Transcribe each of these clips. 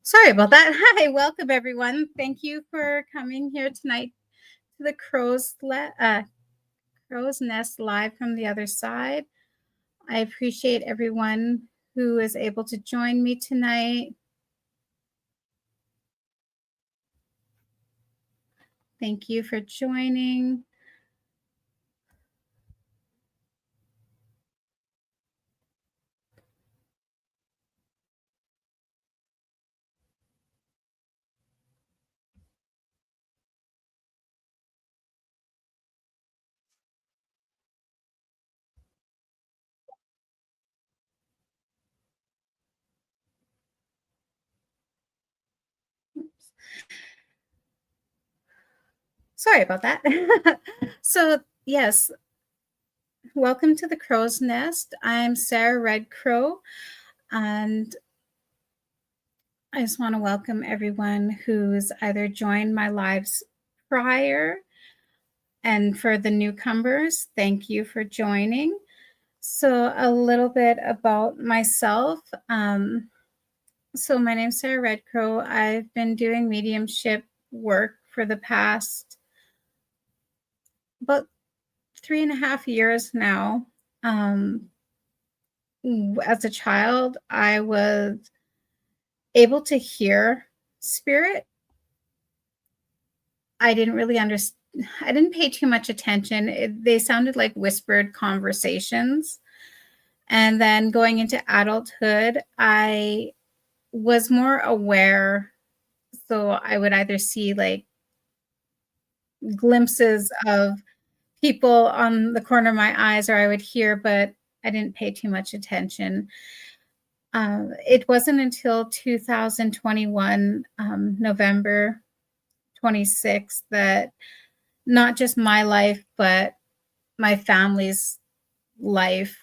Sorry about that. Hi, welcome everyone. Thank you for coming here tonight to the Crow's Nest live from the other side. I appreciate everyone who is able to join me tonight. Thank you for joining. Sorry about that. So, yes, welcome to the Crow's Nest. I'm Sarah Red Crow, and I just want to welcome everyone who's either joined my lives prior, and for the newcomers, thank you for joining. So, a little bit about myself. So, my name's Sarah Red Crow. I've been doing mediumship work for the past about 3.5 years now. As a child, I was able to hear spirit. I didn't really understand. I didn't pay too much attention. They sounded like whispered conversations. And then going into adulthood, I was more aware. So I would either see like glimpses of people on the corner of my eyes, or I would hear, but I didn't pay too much attention. It wasn't until 2021, November 26th, that not just my life, but my family's life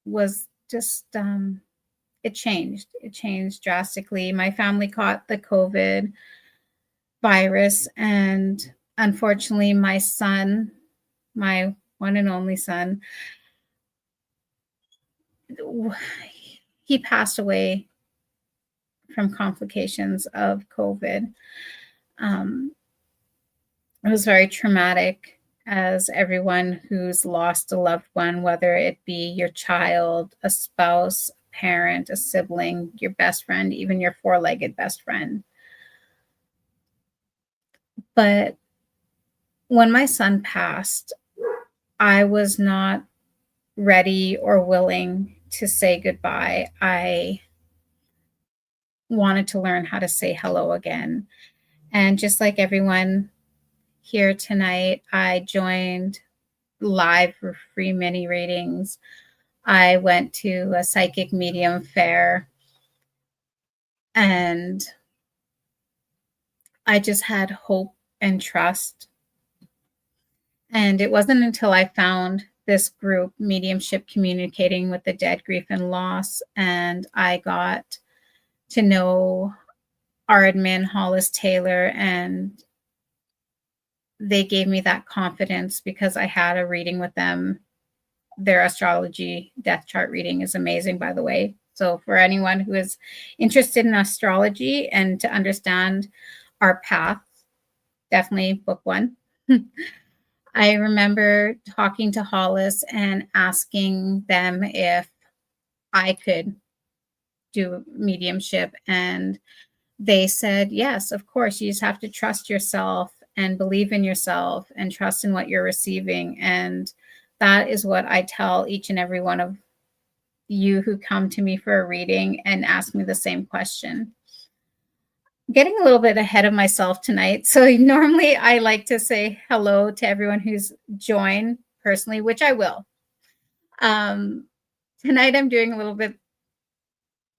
was just, it changed. It changed drastically. My family caught the COVID virus, and unfortunately, my son, my one and only son, he passed away from complications of COVID. It was very traumatic, as everyone who's lost a loved one, whether it be your child, a spouse, a parent, a sibling, your best friend, even your four-legged best friend. But when my son passed, I was not ready or willing to say goodbye. I wanted to learn how to say hello again. And just like everyone here tonight, I joined live for free mini readings. I went to a psychic medium fair, and I just had hope and trust. And it wasn't until I found this group, Mediumship Communicating with the Dead, Grief, and Loss, and I got to know our admin, Hollis Taylor, and they gave me that confidence because I had a reading with them. Their astrology death chart reading is amazing, by the way. So for anyone who is interested in astrology and to understand our path, definitely book one. I remember talking to Hollis and asking them if I could do mediumship, and they said, yes, of course. You just have to trust yourself and believe in yourself and trust in what you're receiving. And that is what I tell each and every one of you who come to me for a reading and ask me the same question. Getting a little bit ahead of myself tonight. So normally I like to say hello to everyone who's joined personally, which I will. Tonight I'm doing a little bit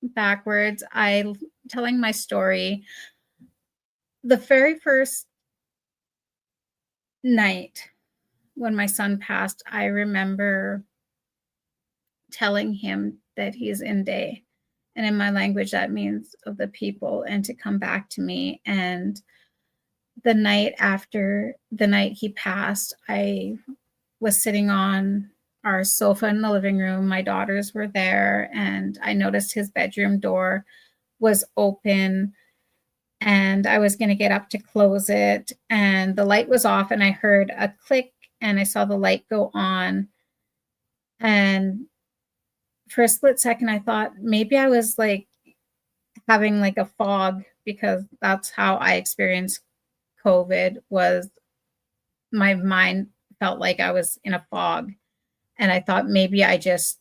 backwards. I'm telling my story. The very first night when my son passed, I remember telling him that he's in day. And in my language, that means of the people, and to come back to me. And the night after the night he passed, I was sitting on our sofa in the living room. My daughters were there, and I noticed his bedroom door was open, and I was going to get up to close it, and the light was off, and I heard a click, and I saw the light go on. And for a split second, I thought maybe I was like having like a fog, because that's how I experienced COVID. Was my mind felt like I was in a fog, and I thought maybe I just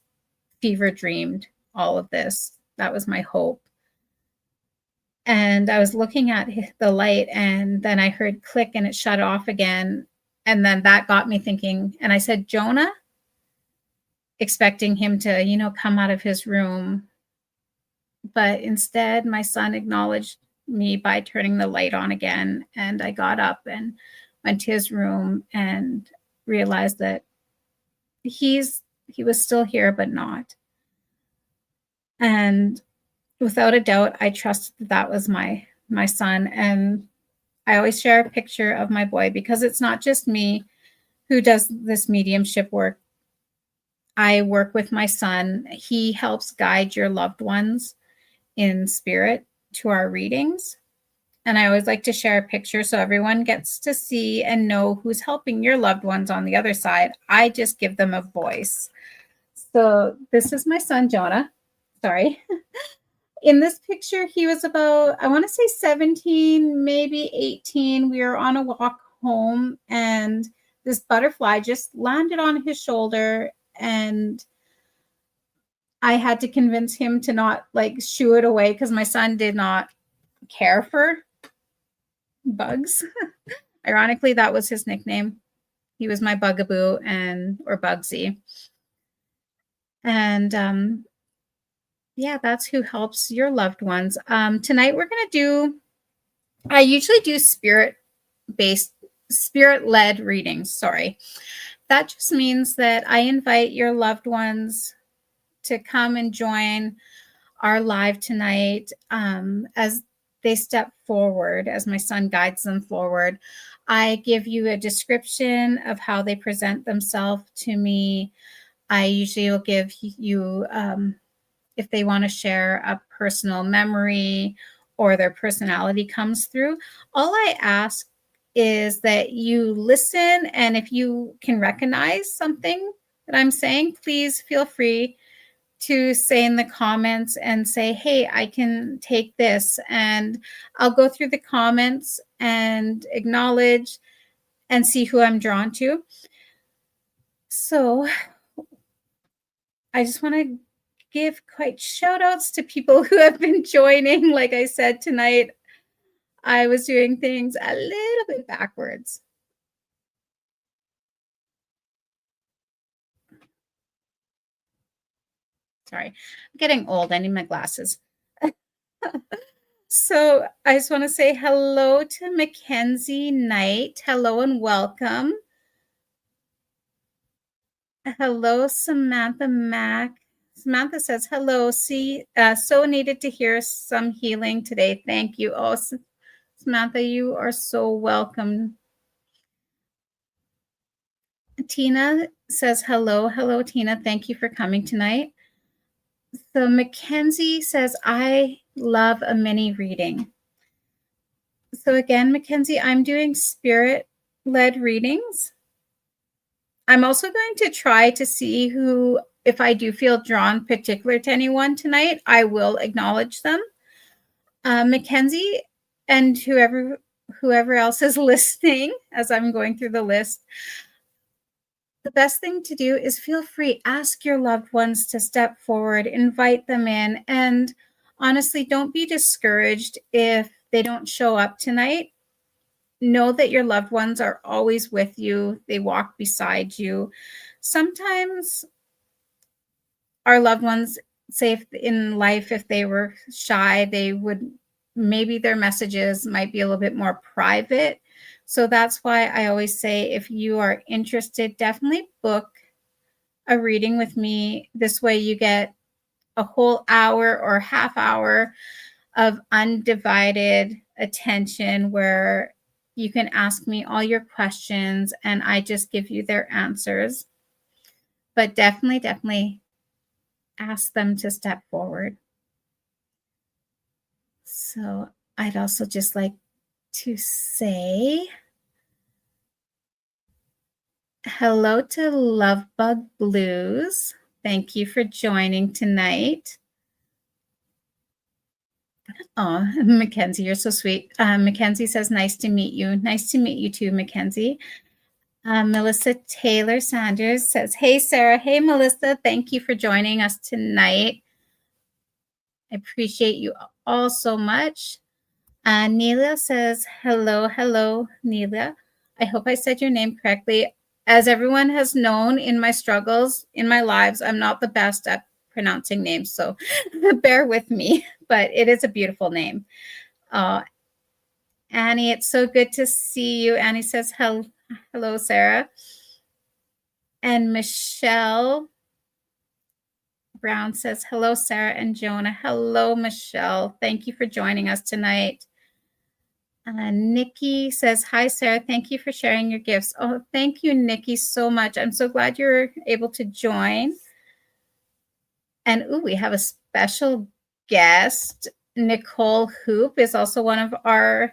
fever dreamed all of this. That was my hope. And I was looking at the light, and then I heard click and it shut off again. And then that got me thinking, and I said, Jonah, expecting him to, come out of his room. But instead, my son acknowledged me by turning the light on again. And I got up and went to his room and realized that he was still here, but not. And without a doubt, I trusted that was my son. And I always share a picture of my boy, because it's not just me who does this mediumship work. I work with my son. He helps guide your loved ones in spirit to our readings. And I always like to share a picture so everyone gets to see and know who's helping your loved ones on the other side. I just give them a voice. So this is my son, Jonah. Sorry. In this picture, he was about, I want to say 17, maybe 18. We were on a walk home, and this butterfly just landed on his shoulder, and I had to convince him to not like shoo it away, because my son did not care for bugs. Ironically, that was his nickname. He was my bugaboo, or Bugsy. And yeah, that's who helps your loved ones. Tonight we're going to do, I usually do spirit-led readings. Sorry. That just means that I invite your loved ones to come and join our live tonight, as they step forward, as my son guides them forward. I give you a description of how they present themselves to me. I usually will give you, if they want to share a personal memory or their personality comes through. All I ask is that you listen, and if you can recognize something that I'm saying, please feel free to say in the comments and say, hey, I can take this. And I'll go through the comments and acknowledge and see who I'm drawn to. So I just want to give quite shout outs to people who have been joining. Like I said, tonight, I was doing things a little bit backwards. Sorry, I'm getting old. I need my glasses. So I just want to say hello to Mackenzie Knight. Hello and welcome. Hello, Samantha Mack. Samantha says, hello, so needed to hear some healing today. Thank you. Oh, Samantha, you are so welcome. Tina says, hello. Hello, Tina. Thank you for coming tonight. So Mackenzie says, I love a mini reading. So again, Mackenzie, I'm doing spirit-led readings. I'm also going to try to see who, if I do feel drawn particular to anyone tonight, I will acknowledge them. Mackenzie and whoever else is listening as I'm going through the list, the best thing to do is feel free. Ask your loved ones to step forward, invite them in, and honestly, don't be discouraged if they don't show up tonight. Know that your loved ones are always with you. They walk beside you. Sometimes our loved ones, say in life, if they were shy, they would, maybe their messages might be a little bit more private. So that's why I always say, if you are interested, definitely book a reading with me. This way you get a whole hour or half hour of undivided attention where you can ask me all your questions and I just give you their answers. But definitely ask them to step forward. So I'd also just like to say hello to Lovebug Blues. Thank you for joining tonight. Oh, Mackenzie, you're so sweet. Mackenzie says, nice to meet you. Nice to meet you too, Mackenzie. Melissa Taylor Sanders says, hey, Sarah. Hey, Melissa. Thank you for joining us tonight. I appreciate you all so much. Neela says, hello, Neela. I hope I said your name correctly. As everyone has known in my struggles, in my lives, I'm not the best at pronouncing names, so bear with me, but it is a beautiful name. Annie, it's so good to see you. Annie says, hello, Sarah. And Michelle Brown says, hello, Sarah and Jonah. Hello, Michelle. Thank you for joining us tonight. Nikki says, hi, Sarah. Thank you for sharing your gifts. Oh, thank you, Nikki, so much. I'm so glad you're able to join. And we have a special guest. Nicole Hoop is also one of our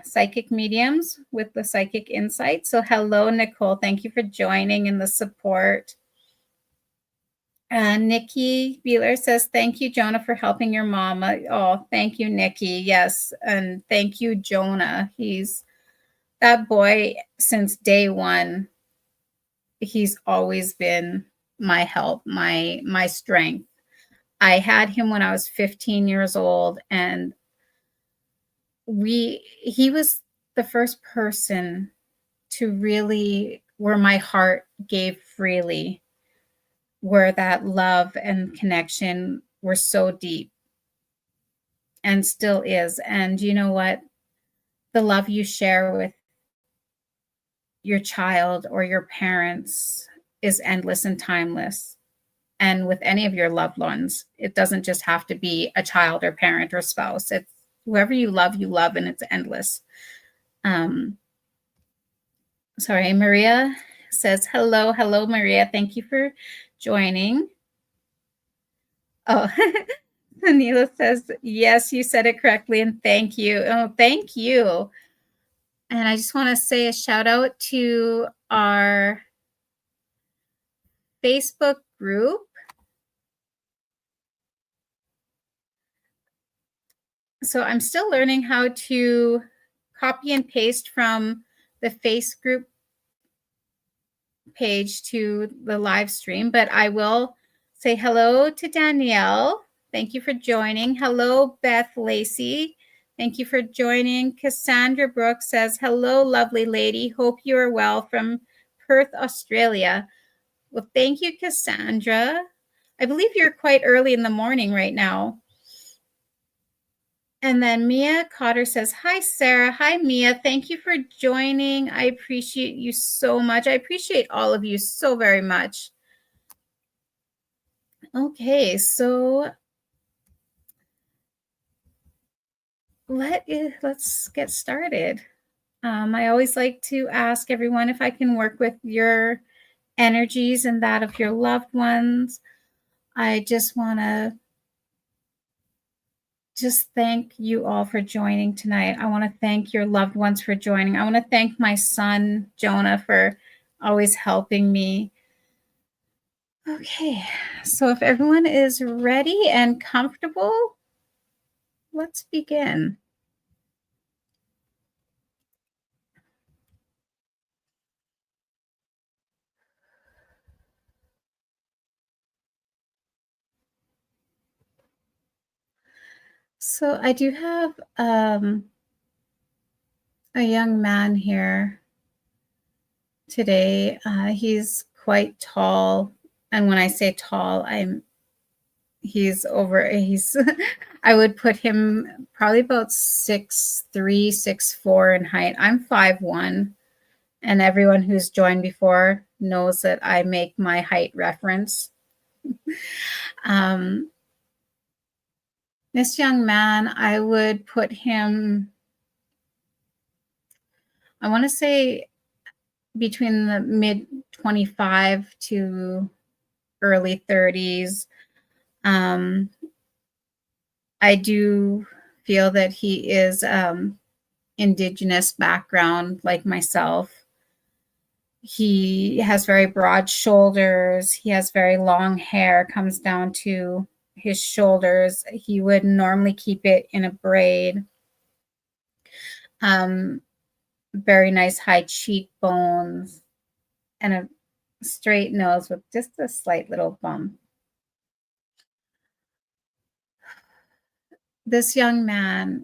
psychic mediums with the Psychic Insight. So hello, Nicole. Thank you for joining and the support. Nikki Beeler says, thank you, Jonah, for helping your mama. Oh, thank you, Nikki. Yes. And thank you, Jonah. He's that boy since day one. He's always been my help, my strength. I had him when I was 15 years old, and he was the first person to really, where my heart gave freely, where that love and connection were so deep and still is. And you know what? The love you share with your child or your parents is endless and timeless. And with any of your loved ones, it doesn't just have to be a child or parent or spouse. It's whoever you love, and it's endless. Sorry, Maria says, hello, Maria. Thank you for joining. Oh, Anila says, yes, you said it correctly, and thank you. Oh, thank you. And I just want to say a shout out to our Facebook group. So I'm still learning how to copy and paste from the Facebook group page to the live stream, but I will say hello to Danielle. Thank you for joining. Hello, Beth Lacey. Thank you for joining. Cassandra Brooks says, hello, lovely lady. Hope you are well from Perth, Australia. Well, thank you, Cassandra. I believe you're quite early in the morning right now. And then Mia Cotter says, hi, Sarah. Hi, Mia. Thank you for joining. I appreciate you so much. I appreciate all of you so very much. Okay, so let's get started. I always like to ask everyone if I can work with your energies and that of your loved ones. I just want to thank you all for joining tonight. I want to thank your loved ones for joining. I want to thank my son, Jonah, for always helping me. Okay, so if everyone is ready and comfortable, let's begin. So I do have a young man here today. He's quite tall, and when I say tall, he's I would put him probably about 6'3", 6'4" in height. I'm 5'1", and everyone who's joined before knows that I make my height reference. This young man, I would put him, I want to say, between the mid 25 to early 30s. I do feel that he is indigenous background like myself. He has very broad shoulders. He has very long hair, comes down to his shoulders. He would normally keep it in a braid. Very nice high cheekbones and a straight nose with just a slight little bump. This young man,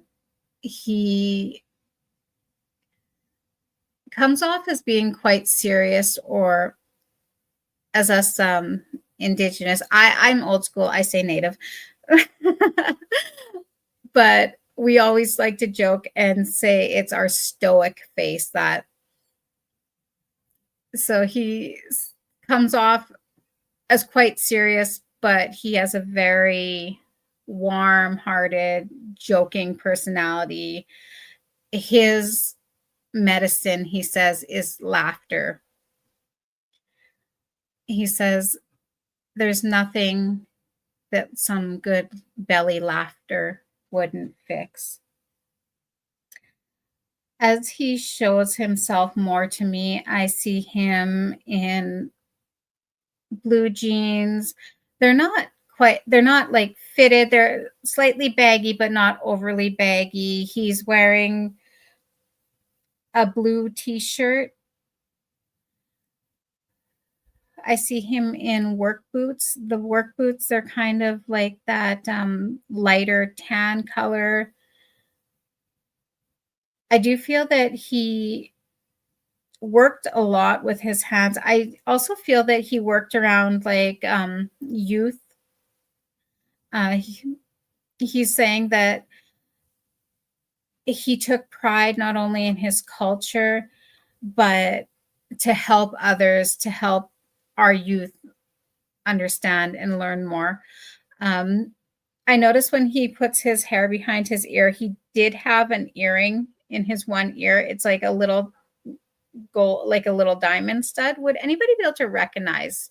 he comes off as being quite serious, or as us indigenous, I'm old school, I say native. But we always like to joke and say it's our stoic face. That so he comes off as quite serious, but he has a very warm-hearted, joking personality. His medicine, he says, is laughter. He says there's nothing that some good belly laughter wouldn't fix. As he shows himself more to me, I see him in blue jeans. They're not like fitted. They're slightly baggy, but not overly baggy. He's wearing a blue t-shirt. I see him in work boots. The work boots are kind of like that lighter tan color. I do feel that he worked a lot with his hands. I also feel that he worked around like youth. He's saying that he took pride not only in his culture, but to help others, to help our youth understand and learn more. I noticed when he puts his hair behind his ear, he did have an earring in his one ear. It's like a little gold, like a little diamond stud. Would anybody be able to recognize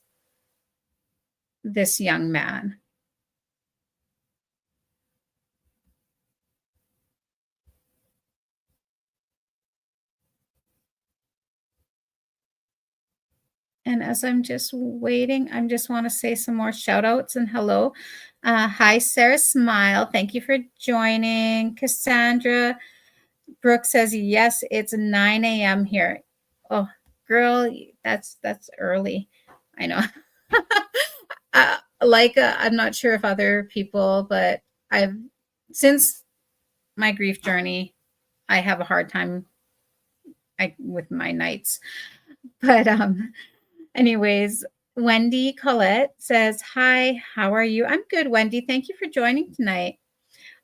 this young man? And as I'm just waiting, I just want to say some more shout outs and hello. Hi, Sarah Smile. Thank you for joining. Cassandra Brooke says, yes, it's 9 a.m. here. Oh, girl, that's early. I know. I'm not sure if other people, but since my grief journey, I have a hard time with my nights. But anyways, Wendy Collette says, hi, how are you? I'm good, Wendy. Thank you for joining tonight.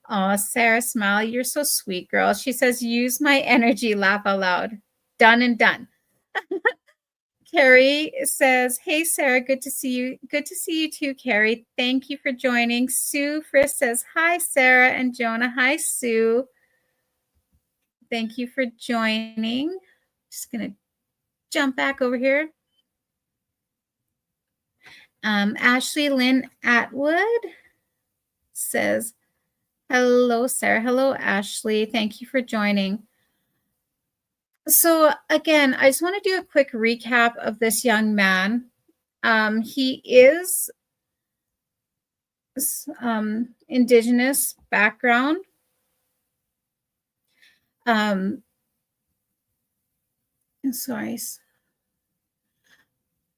Oh, Sarah Smile, you're so sweet, girl. She says, use my energy, laugh out loud. Done and done. Carrie says, hey, Sarah, good to see you. Good to see you too, Carrie. Thank you for joining. Sue Frisk says, hi, Sarah and Jonah. Hi, Sue. Thank you for joining. Just going to jump back over here. Ashley Lynn Atwood says, hello, Sarah. Hello, Ashley. Thank you for joining. So again, I just want to do a quick recap of this young man. He is Indigenous background. Sorry.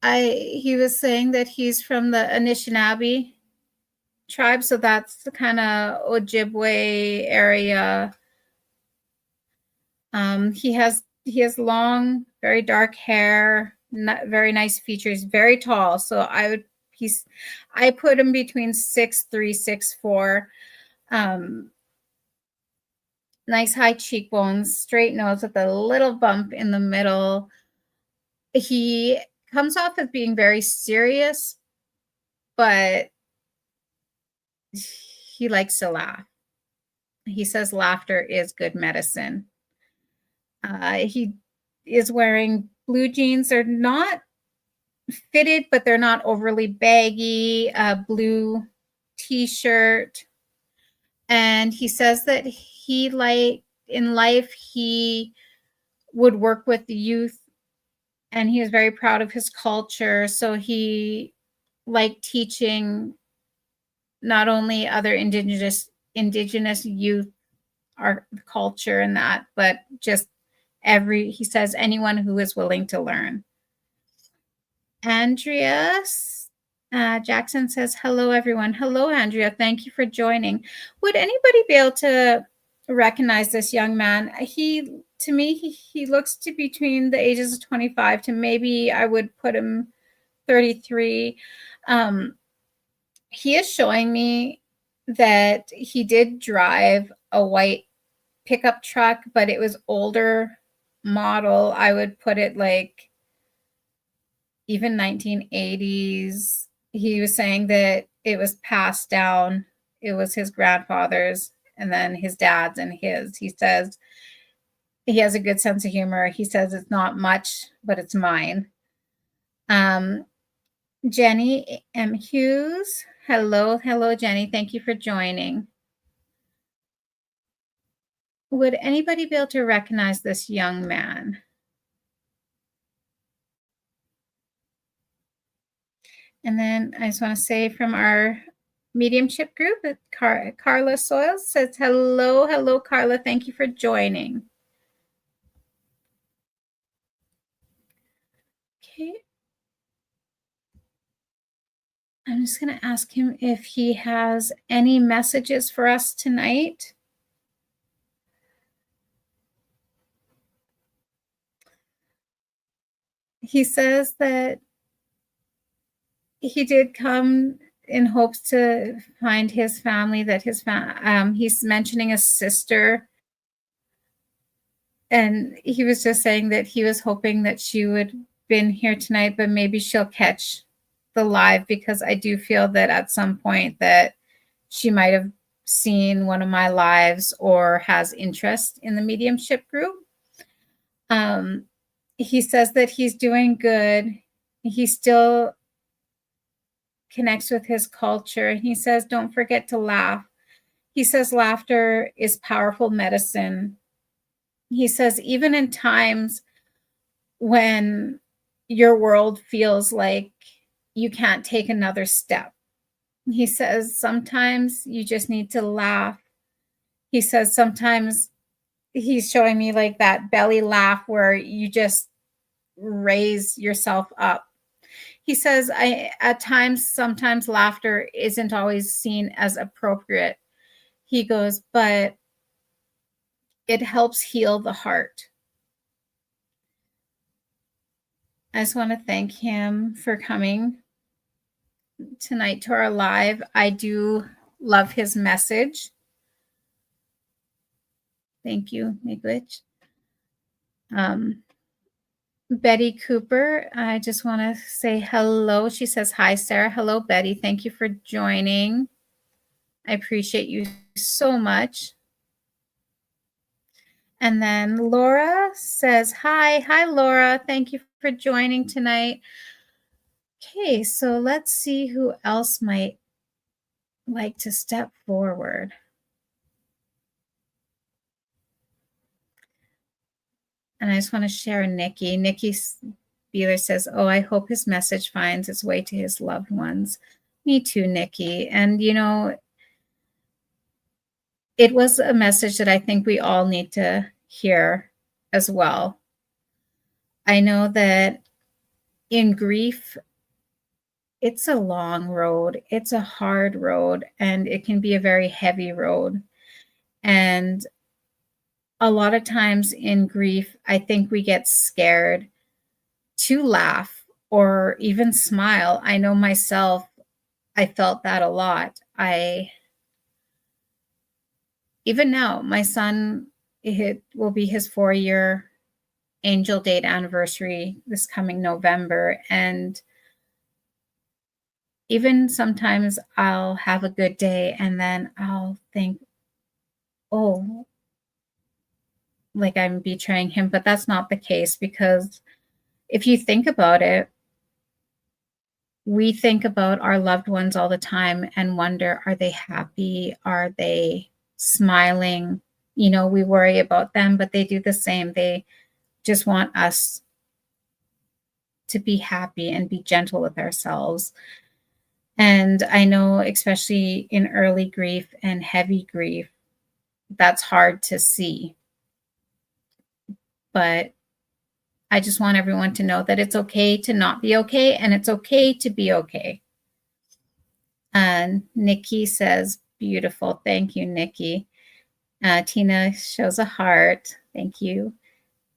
He was saying that he's from the Anishinaabe tribe, so that's the kind of Ojibwe area. He has long, very dark hair, very nice features, very tall. So I put him between 6'3", 6'4". Nice high cheekbones, straight nose with a little bump in the middle. He comes off as being very serious, but he likes to laugh. He says laughter is good medicine. He is wearing blue jeans. They're not fitted, but they're not overly baggy. Blue t-shirt. And he says that in life, he would work with the youth, and he was very proud of his culture. So he liked teaching not only other indigenous youth our culture and that, but just he says anyone who is willing to learn. Andrea Jackson says, hello, everyone. Hello, Andrea. Thank you for joining. Would anybody be able to recognize this young man? To me, he looks to between the ages of 25 to maybe I would put him 33. He is showing me that he did drive a white pickup truck, but it was older model. I would put it like even 1980s. He was saying that it was passed down. It was his grandfather's and then his dad's and his. He says he has a good sense of humor. He says it's not much, but it's mine. Jenny M. Hughes. Hello, Jenny. Thank you for joining. Would anybody be able to recognize this young man? And then I just want to say from our mediumship group, Carla Soils says, hello, Carla. Thank you for joining. Okay. I'm just going to ask him if he has any messages for us tonight. He says that he did come in hopes to find his family, that he's mentioning a sister. And he was just saying that he was hoping that she would have been here tonight, but maybe she'll catch the live, because I do feel that at some point that she might have seen one of my lives or has interest in the mediumship group. He says that he's doing good. He still connects with his culture. He says, don't forget to laugh. He says laughter is powerful medicine. He says, even in times when your world feels like you can't take another step, he says, sometimes you just need to laugh. He says, sometimes he's showing me like that belly laugh where you just raise yourself up. He says, sometimes laughter isn't always seen as appropriate. He goes, but it helps heal the heart. I just want to thank him for coming tonight to our live. I do love his message. Thank you, Miigwech. Betty Cooper, I just want to say hello. She says, hi, Sarah. Hello, Betty. Thank you for joining. I appreciate you so much. And then Laura says, hi. Hi, Laura. Thank you for joining tonight. Okay, so let's see who else might like to step forward. And I just want to share Nikki. Nikki Beeler says, oh, I hope his message finds its way to his loved ones. Me too, Nikki. And, you know, it was a message that I think we all need to hear as well. I know that in grief, it's a long road, it's a hard road, and it can be a very heavy road. And a lot of times in grief, I think we get scared to laugh or even smile. I know myself, I felt that a lot. Even now, my son, it will be his 4-year angel date anniversary this coming November. And even sometimes I'll have a good day and then I'll think, oh, like I'm betraying him. But that's not the case, because if you think about it, we think about our loved ones all the time and wonder, are they happy? Are they smiling? You know, we worry about them, but they do the same. They just want us to be happy and be gentle with ourselves. And I know, especially in early grief and heavy grief, that's hard to see. But I just want everyone to know that it's okay to not be okay, and it's okay to be okay. And Nikki says, beautiful. Thank you, Nikki. Tina shows a heart. Thank you.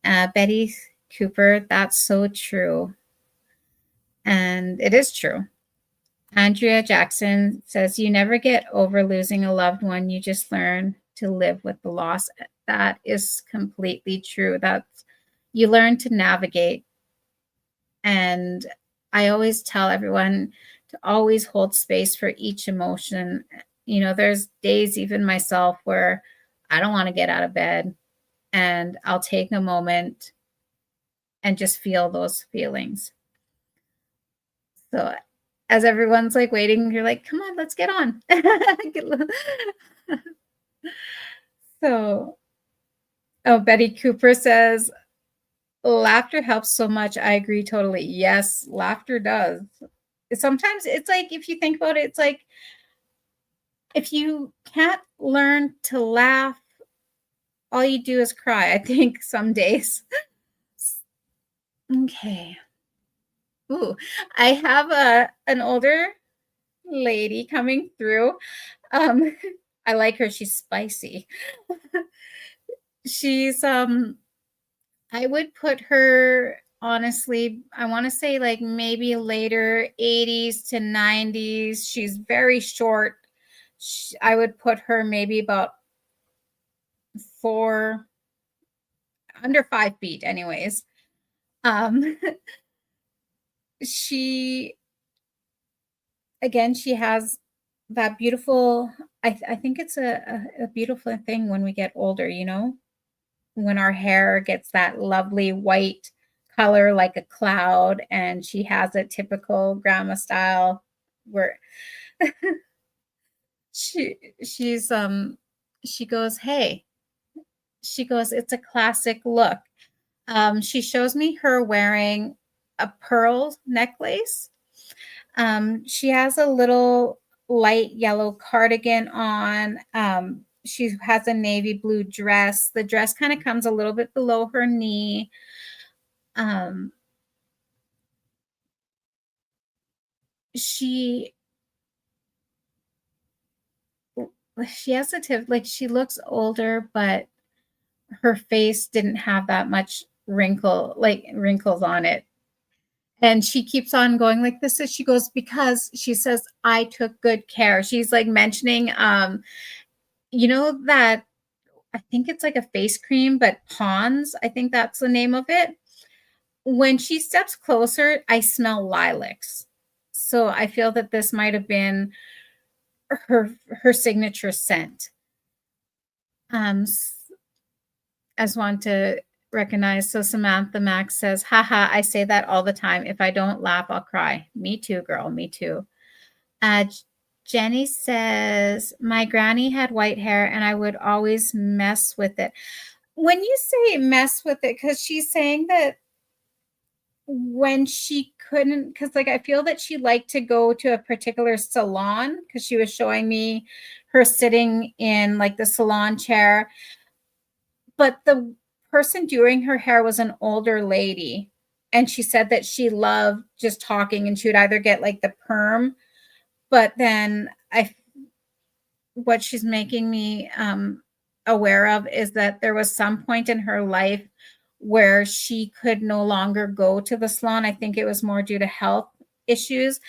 Betty Cooper, that's so true. And it is true. Andrea Jackson says, you never get over losing a loved one. You just learn to live with the loss. That is completely true. That's, you learn to navigate. And I always tell everyone to always hold space for each emotion. You know, there's days, even myself, where I don't want to get out of bed, and I'll take a moment and just feel those feelings. So as everyone's like waiting, you're like, come on, let's get on. So, oh, Betty Cooper says, laughter helps so much. I agree totally. Yes, laughter does. Sometimes it's like, if you think about it, it's like, if you can't learn to laugh, all you do is cry, I think, some days. Okay. Ooh, I have an older lady coming through. I like her. She's spicy. She's I would put her, honestly, I want to say like maybe later 80s to 90s. She's very short. I would put her maybe about under 5 feet anyways. She, again, she has that beautiful, I think it's a beautiful thing when we get older, you know, when our hair gets that lovely white color like a cloud, and she has a typical grandma style where she's she goes, hey, she goes, it's a classic look. She shows me her wearing a pearl necklace. She has a little light yellow cardigan on. She has a navy blue dress. The dress kind of comes a little bit below her knee. Um, she she has a tip, like she looks older, but her face didn't have that much wrinkles on it. And she keeps on going like this. She goes, because she says, I took good care. She's like mentioning, that I think it's like a face cream, but Pond's, I think that's the name of it. When she steps closer, I smell lilacs. So I feel that this might have been her signature scent. Um, as one to recognize. So Samantha Max says, haha, I say that all the time. If I don't laugh, I'll cry. Me too, girl. Me too. Uh, Jenny says, my granny had white hair and I would always mess with it. When you say mess with it, because she's saying that when she couldn't, because like I feel that she liked to go to a particular salon because she was showing me her sitting in like the salon chair, but the person doing her hair was an older lady, and she said that she loved just talking, and she would either get like the perm, but then I what she's making me aware of is that there was some point in her life where she could no longer go to the salon. I think it was more due to health issues.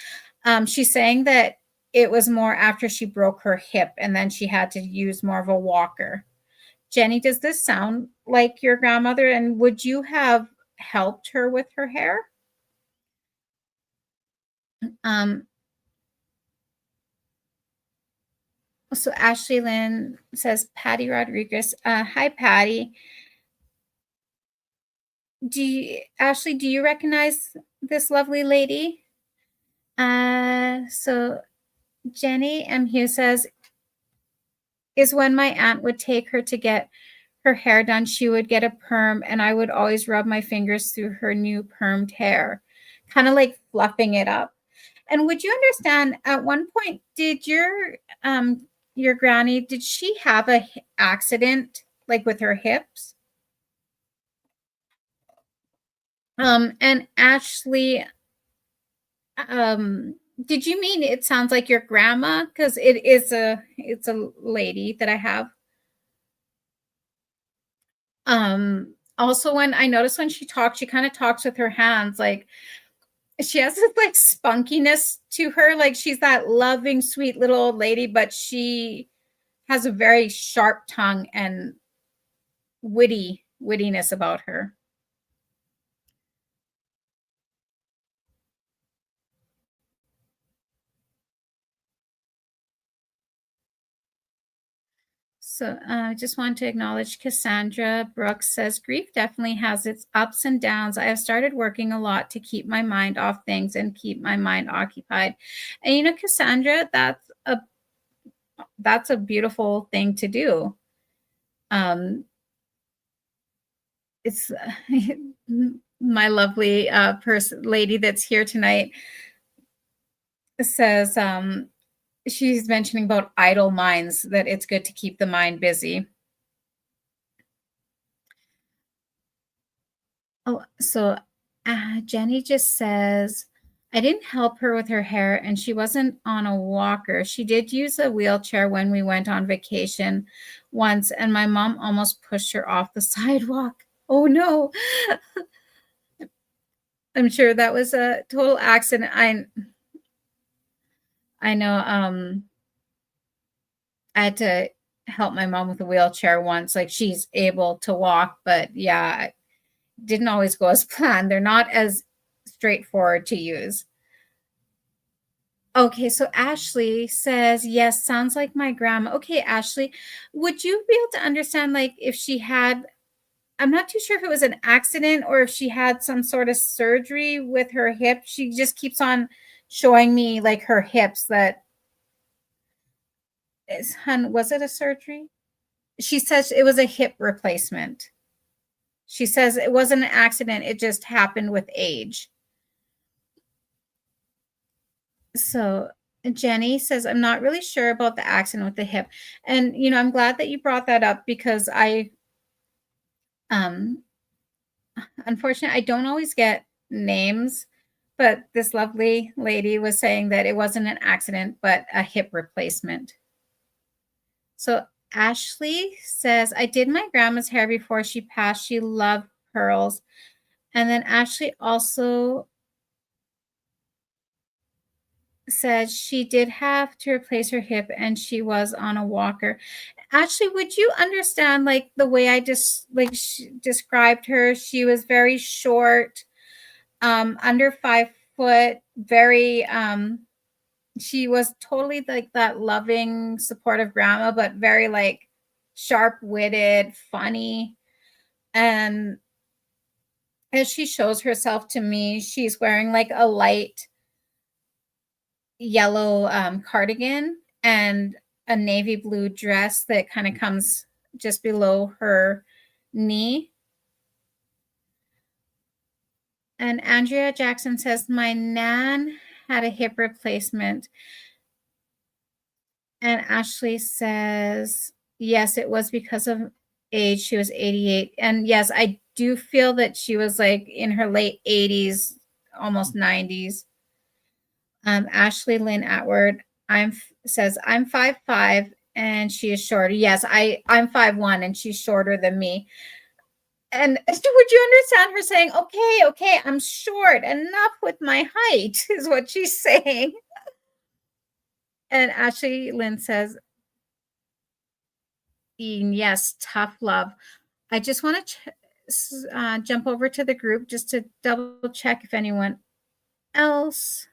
She's saying that it was more after she broke her hip and then she had to use more of a walker. Jenny, does this sound like your grandmother? And would you have helped her with her hair? Um, so Ashley Lynn says, Patty Rodriguez. Hi, Patty. Ashley, do you recognize this lovely lady? So Jenny M. Hughes says, is when my aunt would take her to get her hair done, she would get a perm, and I would always rub my fingers through her new permed hair, kind of like fluffing it up. And would you understand, at one point, did your granny, did she have a accident like with her hips? And Ashley, did you mean it sounds like your grandma? Because it's a lady that I have. Also, when I notice when she talks, she kind of talks with her hands, like she has this like spunkiness to her, like she's that loving, sweet little old lady, but she has a very sharp tongue and wittiness about her. So I just want to acknowledge Cassandra Brooks says, grief definitely has its ups and downs. I have started working a lot to keep my mind off things and keep my mind occupied. And Cassandra, that's a beautiful thing to do. It's my lovely lady that's here tonight says she's mentioning about idle minds, that it's good to keep the mind busy. Oh, so Jenny just says, I didn't help her with her hair and she wasn't on a walker. She did use a wheelchair when we went on vacation once, and my mom almost pushed her off the sidewalk. Oh no. I'm sure that was a total accident. I know I had to help my mom with a wheelchair once. Like, she's able to walk, but yeah, it didn't always go as planned. They're not as straightforward to use. Okay, so Ashley says, yes, sounds like my grandma. Okay, Ashley, would you be able to understand, like, if she had, I'm not too sure if it was an accident or if she had some sort of surgery with her hip. She just keeps on showing me like her hips. That is, hun, was it a surgery? She says it was a hip replacement. She says it wasn't an accident, it just happened with age. So Jenny says, I'm not really sure about the accident with the hip. And I'm glad that you brought that up, because um unfortunately I don't always get names, but this lovely lady was saying that it wasn't an accident but a hip replacement. So Ashley says, I did my grandma's hair before she passed. She loved pearls. And then Ashley also says she did have to replace her hip and she was on a walker. Actually, would you understand like the way I just described her? She was very short, under 5 foot, very she was totally like that loving, supportive grandma, but very like sharp-witted, funny. And as she shows herself to me, she's wearing like a light yellow cardigan and a navy blue dress that kind of comes just below her knee. And Andrea Jackson says, my nan had a hip replacement. And Ashley says, yes, it was because of age. She was 88. And yes, I do feel that she was like in her late 80s, almost 90s. Ashley Lynn Atwood says, I'm 5'5" and she is shorter. Yes, I'm 5'1" and she's shorter than me. And would you understand her saying, okay, I'm short, enough with my height, is what she's saying. And Ashley Lynn says, yes, tough love. I just want to jump over to the group just to double check if anyone else.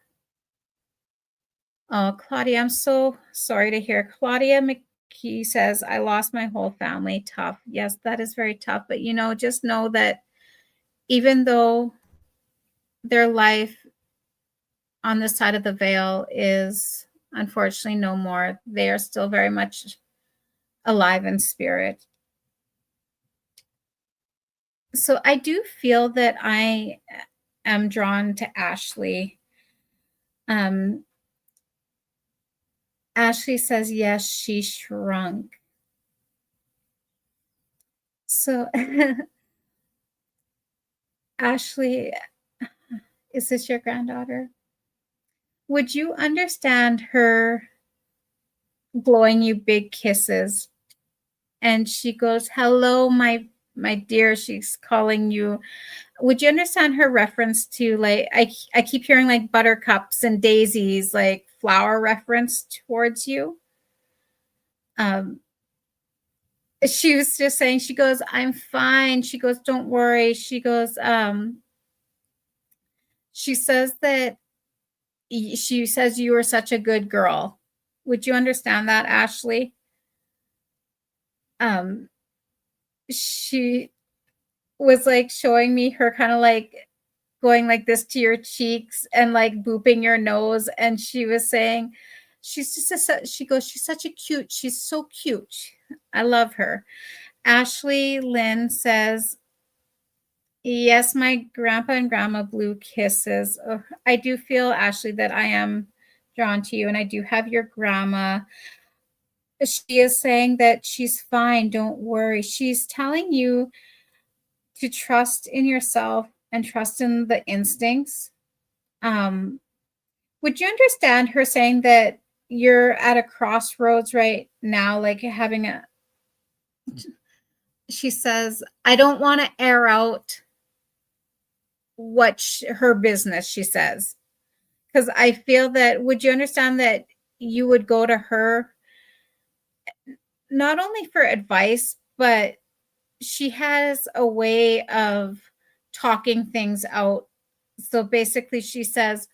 Oh, Claudia, I'm so sorry to hear. Claudia McKee says, I lost my whole family. Tough. Yes, that is very tough. But, just know that even though their life on this side of the veil is unfortunately no more, they are still very much alive in spirit. So I do feel that I am drawn to Ashley. Ashley says, yes, she shrunk. So, Ashley, is this your granddaughter? Would you understand her blowing you big kisses? And she goes, hello, my dear. She's calling you. Would you understand her reference to like, I keep hearing like buttercups and daisies, like flower reference towards you? She was just saying, she goes, I'm fine. She goes, don't worry. She goes, she says that she says you are such a good girl. Would you understand that, Ashley? She was like showing me her kind of like going like this to your cheeks and like booping your nose. And she was saying, she's just she goes, she's such a cute, she's so cute. I love her. Ashley Lynn says, yes, my grandpa and grandma blew kisses. Oh, I do feel, Ashley, that I am drawn to you, and I do have your grandma. She is saying that she's fine, don't worry. She's telling you to trust in yourself and trust in the instincts. Would you understand her saying that you're at a crossroads right now, like having a, she says, I don't want to air out what her business, she says, because I feel that, would you understand that you would go to her not only for advice, but she has a way of talking things out. So basically, she says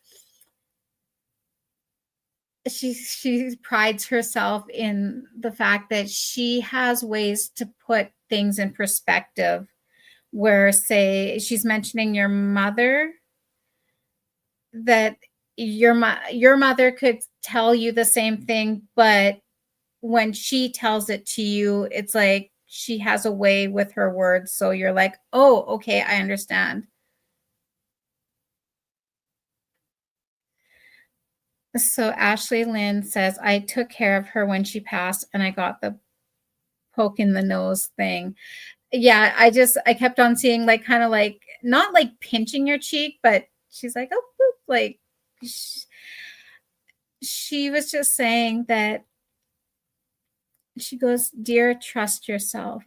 she prides herself in the fact that she has ways to put things in perspective. Where, say, she's mentioning your mother, that your mother could tell you the same thing, but when she tells it to you, it's like she has a way with her words. So you're like, oh, okay, I understand. So Ashley Lynn says, I took care of her when she passed and I got the poke in the nose thing. Yeah, I kept on seeing like kind of like not like pinching your cheek, but she's like, oh, boop, like she was just saying that, she goes, dear, trust yourself.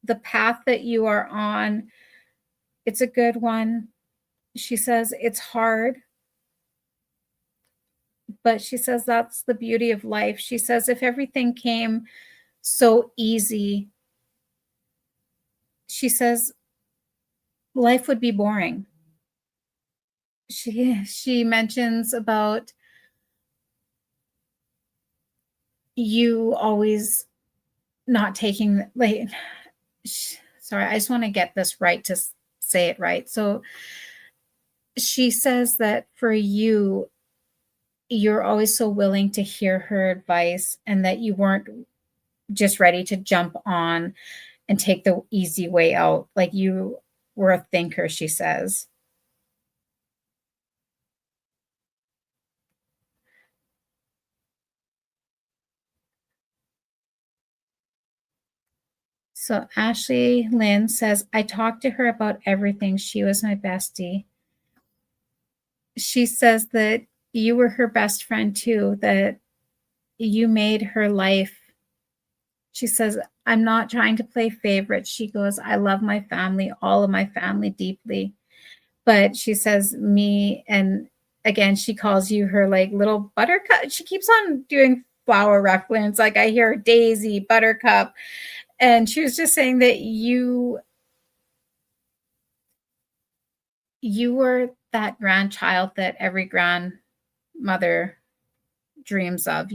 The path that you are on, it's a good one. She says, it's hard. but she says that's the beauty of life. She says if everything came so easy, she says life would be boring. She mentions about you always not taking like sorry, I just want to get this right to say it right. So she says that for you, you're always so willing to hear her advice and that you weren't just ready to jump on and take the easy way out. Like you were a thinker, she says. So Ashley Lynn says, I talked to her about everything. She was my bestie. She says that you were her best friend too, that you made her life. She says, I'm not trying to play favorite. She goes, I love my family, all of my family deeply. But she says, me, and again, she calls you her like little buttercup. She keeps on doing flower reference. Like I hear Daisy, Buttercup. And she was just saying that you were that grandchild that every grandmother dreams of,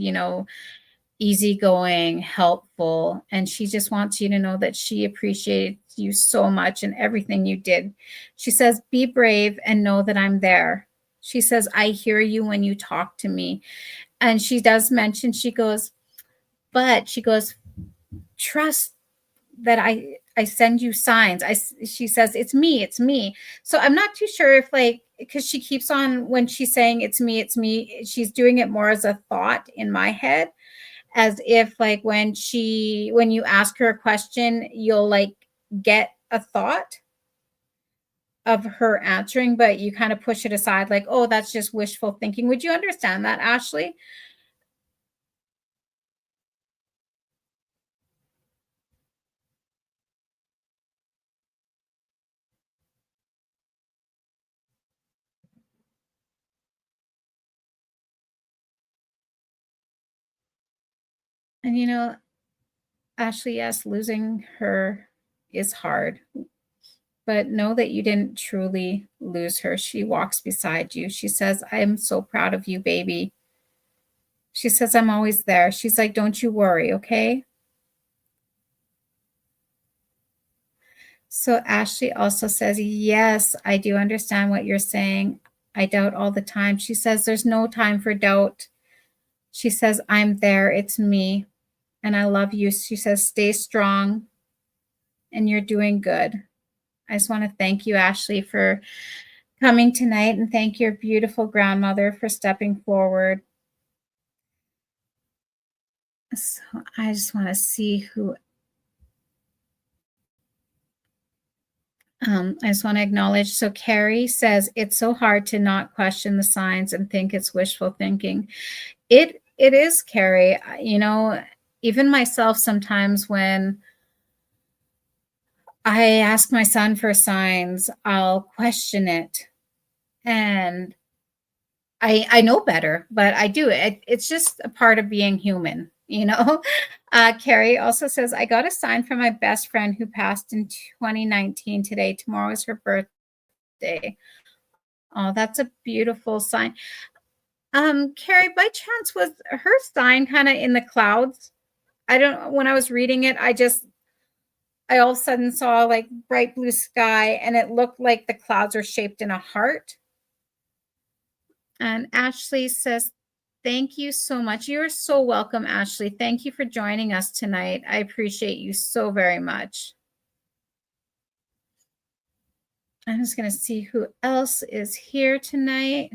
easygoing, helpful. And she just wants you to know that she appreciates you so much and everything you did. She says, be brave and know that I'm there. She says, I hear you when you talk to me. And she does mention, she goes, trust that I send you signs. She says, it's me, it's me. So I'm not too sure if like, because she keeps on, when she's saying it's me, she's doing it more as a thought in my head, as if like when you ask her a question, you'll like get a thought of her answering, but you kind of push it aside like, oh, that's just wishful thinking. Would you understand that, Ashley? And Ashley, yes, losing her is hard, but know that you didn't truly lose her. She walks beside you. She says, I'm so proud of you, baby. She says, I'm always there. She's like, don't you worry, okay? So Ashley also says, yes, I do understand what you're saying. I doubt all the time. She says, there's no time for doubt. She says, I'm there. It's me. And I love you. She says, stay strong and you're doing good. I just want to thank you, Ashley, for coming tonight and thank your beautiful grandmother for stepping forward. So I just want to see who. I just want to acknowledge. So Carrie says it's so hard to not question the signs and think it's wishful thinking. It is, Carrie. Even myself sometimes when I ask my son for signs, I'll question it, and I know better, but I do it. It's just a part of being human. Carrie also says, I got a sign from my best friend who passed in 2019 today. Tomorrow is her birthday. Oh, that's a beautiful sign. Carrie, by chance, was her sign kind of in the clouds? I don't, when I was reading it, I all of a sudden saw like bright blue sky and it looked like the clouds are shaped in a heart. And Ashley says, thank you so much. You're so welcome, Ashley. Thank you for joining us tonight. I appreciate you so very much. I'm just going to see who else is here tonight.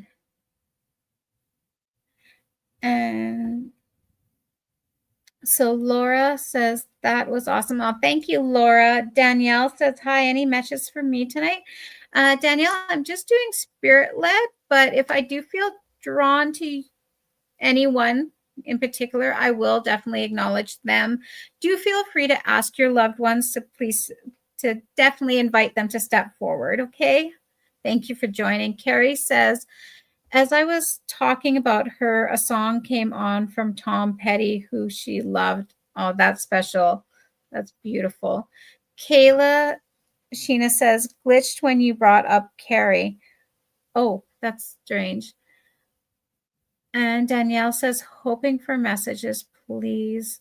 And so Laura says, that was awesome. Oh, thank you, Laura. Danielle says, hi, any messages for me tonight? Danielle, I'm just doing spirit-led, but if I do feel drawn to anyone in particular, I will definitely acknowledge them. Do feel free to ask your loved ones to definitely invite them to step forward, okay? Thank you for joining. Carrie says, as I was talking about her, a song came on from Tom Petty, who she loved. Oh, that's special. That's beautiful. Kayla Sheena says, glitched when you brought up Carrie. Oh, that's strange. And Danielle says, hoping for messages, please.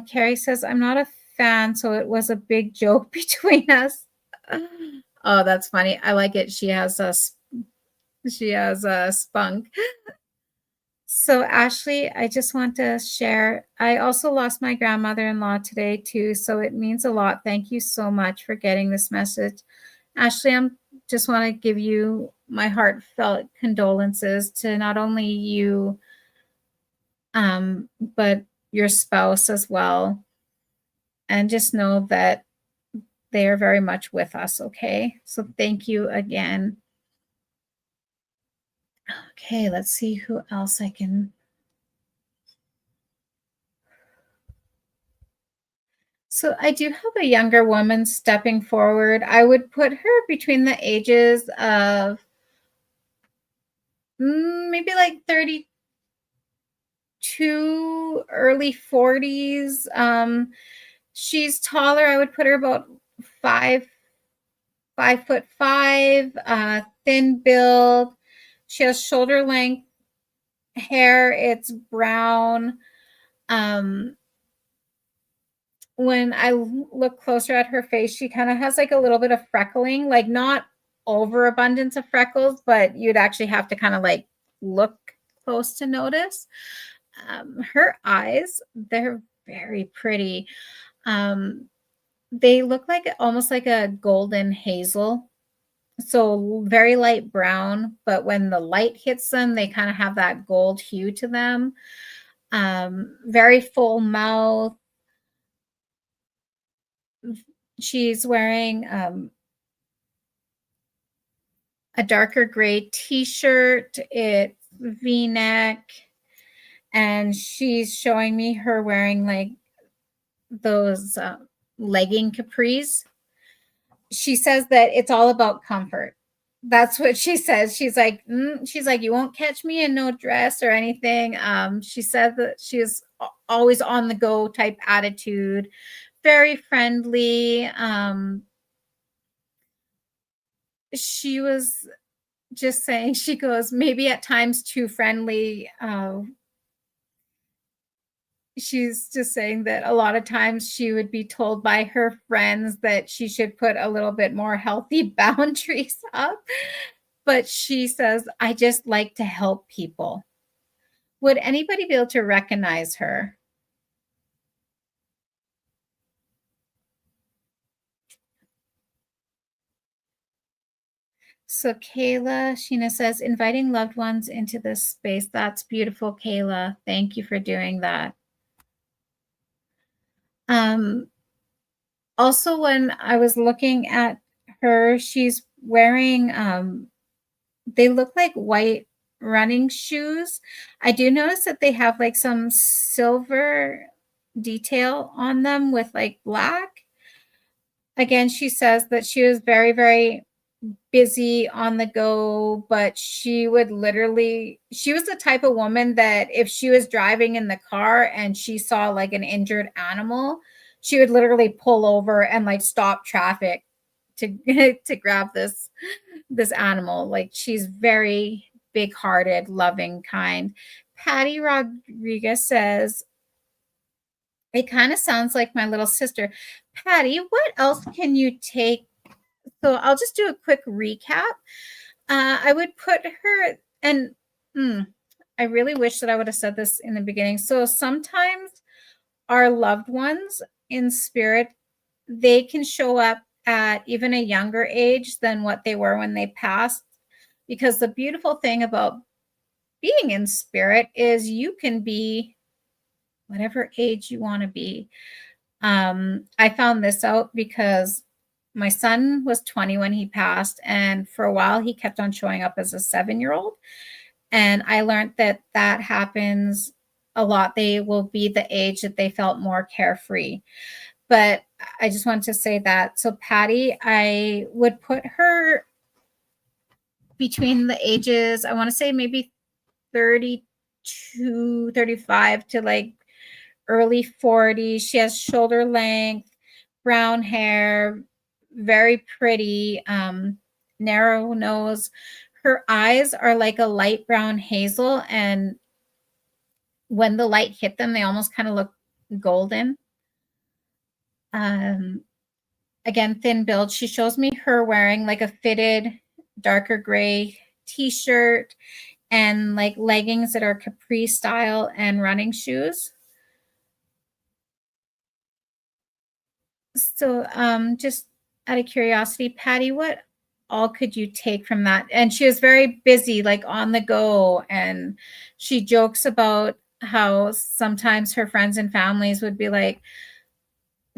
Carrie says, I'm not a fan, so it was a big joke between us. Oh, that's funny. I like it. She has a spunk. So, Ashley, I just want to share. I also lost my grandmother in law today, too. So, it means a lot. Thank you so much for getting this message. Ashley, I just want to give you my heartfelt condolences to not only you, but your spouse as well. And just know that they are very much with us. Okay. So, thank you again. Okay. Let's see who else I can. So I do have a younger woman stepping forward. I would put her between the ages of maybe like 32, early 40s. She's taller. I would put her about 5, 5'5", thin build. She has shoulder length hair. It's brown. When I look closer at her face, she kind of has like a little bit of freckling, like not overabundance of freckles, but you'd actually have to kind of like look close to notice. Her eyes, they're very pretty. They look like almost like a golden hazel. So very light brown, but when the light hits them, they kind of have that gold hue to them. Very full mouth. She's wearing a darker gray t-shirt. It's V-neck, and she's showing me her wearing like those legging capris. She says that it's all about comfort. That's what she says. She's like, you won't catch me in no dress or anything. She said that she is always on the go type attitude, very friendly. She was just saying, she goes, maybe at times too friendly. She's just saying that a lot of times she would be told by her friends that she should put a little bit more healthy boundaries up. But she says, I just like to help people. Would anybody be able to recognize her? So Kayla, Sheena says, inviting loved ones into this space. That's beautiful, Kayla. Thank you for doing that. Also, when I was looking at her, she's wearing, they look like white running shoes. I do notice that they have like some silver detail on them with like black. Again, she says that she was very, very busy on the go, but she was the type of woman that if she was driving in the car and she saw like an injured animal, she would literally pull over and like stop traffic to to grab this animal. Like, she's very big-hearted, loving, kind. Patty Rodriguez says, it kind of sounds like my little sister. Patty, what else can you take? So I'll just do a quick recap. I would put her, and I really wish that I would have said this in the beginning. So sometimes our loved ones in spirit, they can show up at even a younger age than what they were when they passed. Because the beautiful thing about being in spirit is you can be whatever age you want to be. I found this out because my son was 20 when he passed, and for a while he kept on showing up as a 7-year-old. And I learned that that happens a lot. They will be the age that they felt more carefree. But I just wanted to say that. So Patty, I would put her between the ages, I want to say maybe 32, 35 to like early 40s. She has shoulder length, brown hair, very pretty, narrow nose. Her eyes are like a light brown hazel, and when the light hit them, they almost kind of look golden. Um, Again, thin build. She shows me her wearing like a fitted darker gray t-shirt and like leggings that are capri style and running shoes. So just out of curiosity, Patty, what all could you take from that? And she was very busy, like on the go, and she jokes about how sometimes her friends and families would be like,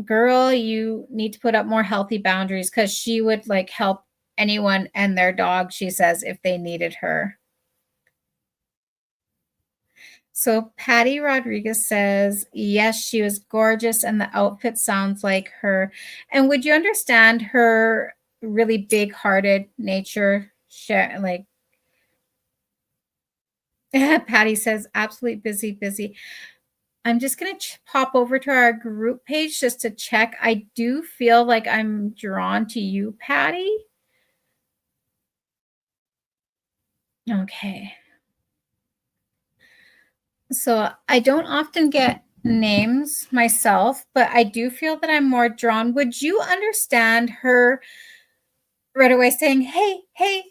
girl, you need to put up more healthy boundaries, because she would like help anyone and their dog, she says, if they needed her. So Patty Rodriguez says, yes, she was gorgeous and the outfit sounds like her. And would you understand her really big hearted nature? Like Patty says, absolutely busy, busy. I'm just going to pop over to our group page just to check. I do feel like I'm drawn to you, Patty. Okay. So I don't often get names myself, but I do feel that I'm more drawn. Would you understand her right away saying, hey, hey,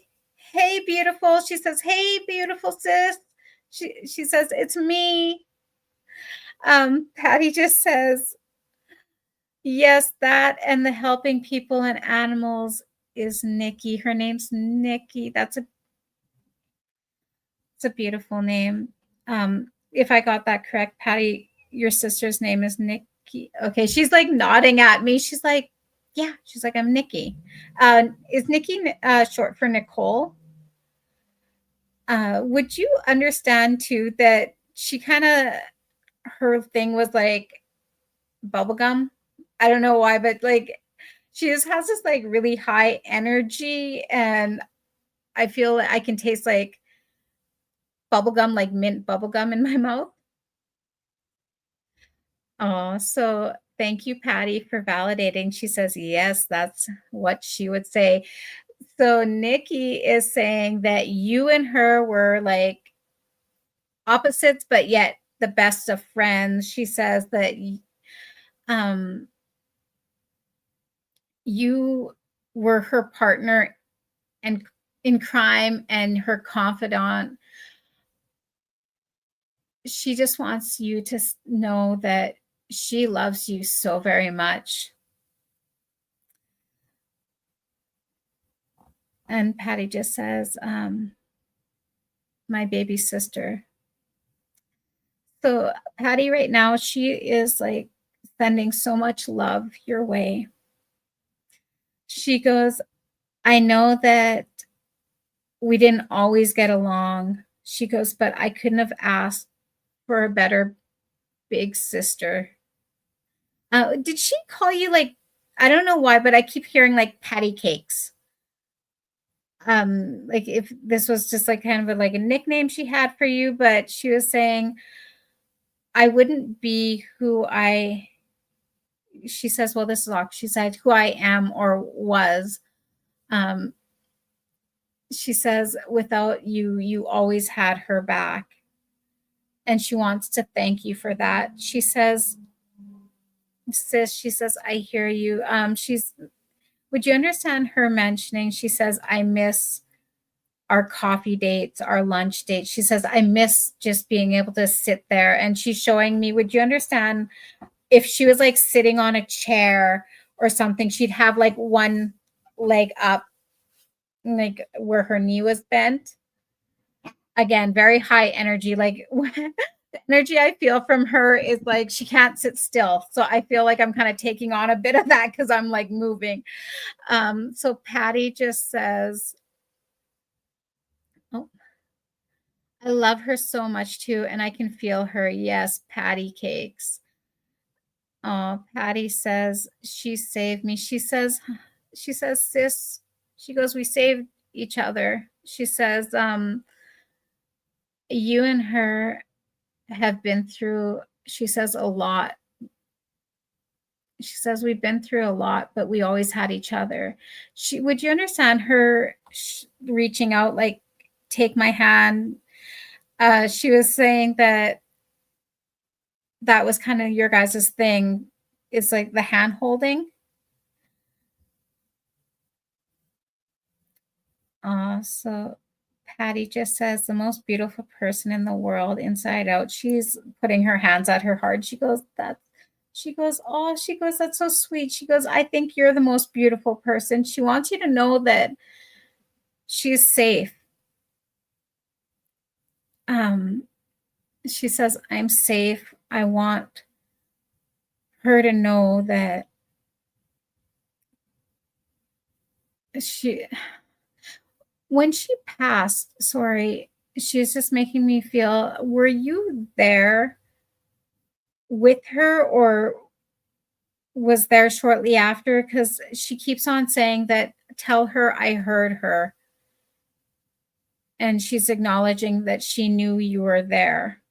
hey, beautiful? She says, hey, beautiful sis. She says, it's me. Patty just says, yes, that and the helping people and animals is Nikki. Her name's Nikki. It's a beautiful name. If I got that correct, Patty, your sister's name is Nikki. Okay, she's like nodding at me. She's like, yeah, she's like, I'm Nikki. Is Nikki short for Nicole? Would you understand too that she kind of, her thing was like bubblegum? I don't know why, but like she just has this like really high energy, and I feel I can taste like bubblegum, like mint bubblegum in my mouth. Oh, so thank you, Patty, for validating. She says, yes, that's what she would say. So Nikki is saying that you and her were like opposites, but yet the best of friends. She says that um, you were her partner and in crime and her confidant. She just wants you to know that she loves you so very much. And Patty just says, my baby sister. So Patty right now, she is like sending so much love your way. She goes, I know that we didn't always get along. She goes, but I couldn't have asked for a better big sister. Did she call you like, I don't know why, but I keep hearing like patty cakes. Like if this was just like kind of like a nickname she had for you, but she was saying, I wouldn't be who she says, well, this is all, she said, who I am or was. Um, she says, without you, you always had her back. And she wants to thank you for that. She says, sis, she says, I hear you. Would you understand her mentioning, she says, I miss our coffee dates, our lunch dates. She says, I miss just being able to sit there. And she's showing me, would you understand if she was like sitting on a chair or something, she'd have like one leg up, like where her knee was bent. Again, very high energy. Like the energy I feel from her is like she can't sit still. So I feel like I'm kind of taking on a bit of that because I'm like moving. So Patty just says, oh, I love her so much too, and I can feel her. Yes, patty cakes. Oh, Patty says she saved me. She says, sis, she goes, we saved each other. She says, you and her have been through, she says, a lot. She says, we've been through a lot, but we always had each other. Would you understand her reaching out, like, take my hand? She was saying that that was kind of your guys' thing. It's like the hand holding. So Patty just says the most beautiful person in the world, inside out. She's putting her hands at her heart. She goes, oh, she goes, that's so sweet. She goes, I think you're the most beautiful person. She wants you to know that she's safe. She says, I'm safe. I want her to know that when she passed, sorry, she's just making me feel, were you there with her or was there shortly after? Because she keeps on saying that, tell her I heard her. And she's acknowledging that she knew you were there.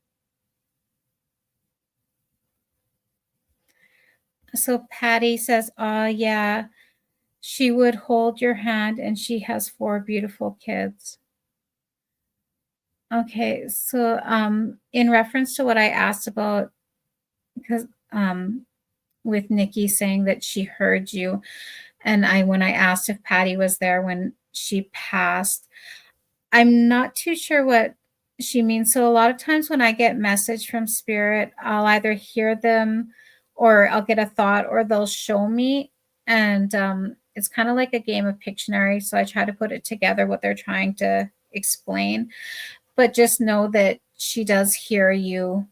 So Patty says, oh, yeah, she would hold your hand and she has 4 beautiful kids. Okay, so in reference to what I asked about, because with Nikki saying that she heard you, and when I asked if Patty was there when she passed, I'm not too sure what she means. So a lot of times when I get message from spirit, I'll either hear them or I'll get a thought or they'll show me. And it's kind of like a game of Pictionary. So I try to put it together what they're trying to explain. But just know that she does hear you.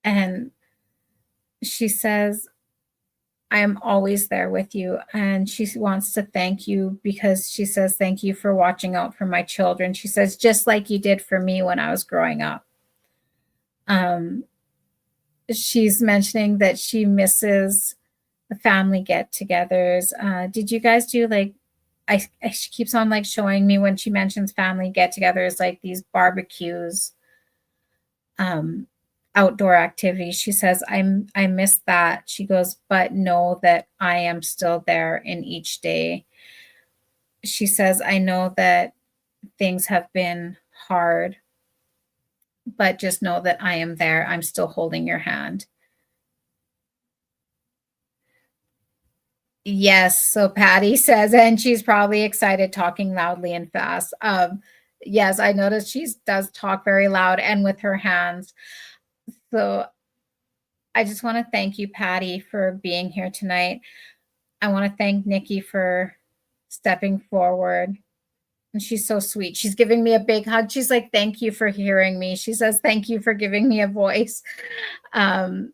And she says, I'm always there with you. And she wants to thank you because she says, thank you for watching out for my children. She says, just like you did for me when I was growing up. She's mentioning that she misses the family get-togethers. Did you guys do like, she keeps on like showing me when she mentions family get-togethers, like these barbecues, outdoor activities. She says, I miss that. She goes, but know that I am still there in each day. She says, I know that things have been hard, but just know that I am there. I'm still holding your hand. Yes. So Patty says, and she's probably excited, talking loudly and fast. Yes, I noticed she does talk very loud and with her hands. So I just want to thank you, Patty, for being here tonight. I want to thank Nikki for stepping forward. And she's so sweet. She's giving me a big hug. She's like, thank you for hearing me. She says, thank you for giving me a voice. And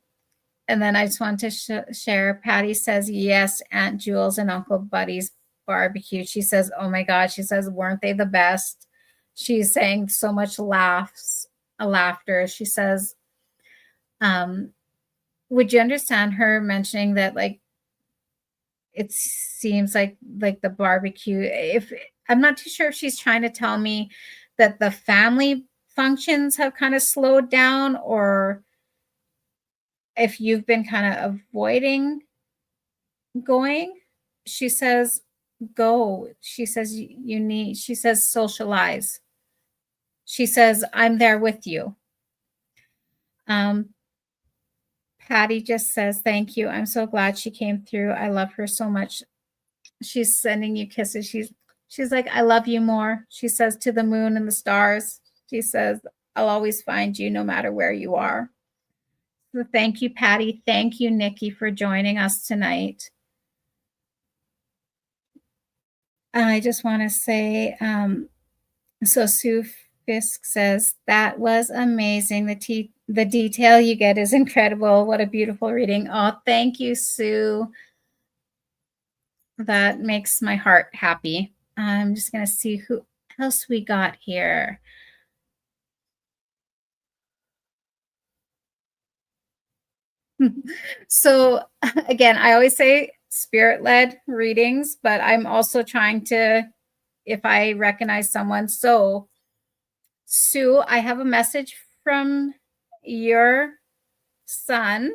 then I just want to share, Patty says, yes, Aunt Jules and Uncle Buddy's barbecue. She says, oh my God. She says, weren't they the best? She's saying so much laughter. She says, would you understand her mentioning that, like, it seems like the barbecue, if I'm not too sure if she's trying to tell me that the family functions have kind of slowed down or if you've been kind of avoiding going. She says, go. She says, she says, socialize. She says, I'm there with you. Patty just says, thank you. I'm so glad she came through. I love her so much. She's sending you kisses. She's like, I love you more. She says, to the moon and the stars. She says, I'll always find you no matter where you are. So thank you, Patty. Thank you, Nikki, for joining us tonight. I just want to say, so Sue Fisk says, that was amazing. The detail you get is incredible. What a beautiful reading. Oh, thank you, Sue. That makes my heart happy. I'm just going to see who else we got here. So again, I always say spirit-led readings, but I'm also trying to if I recognize someone. So, Sue, I have a message from your son.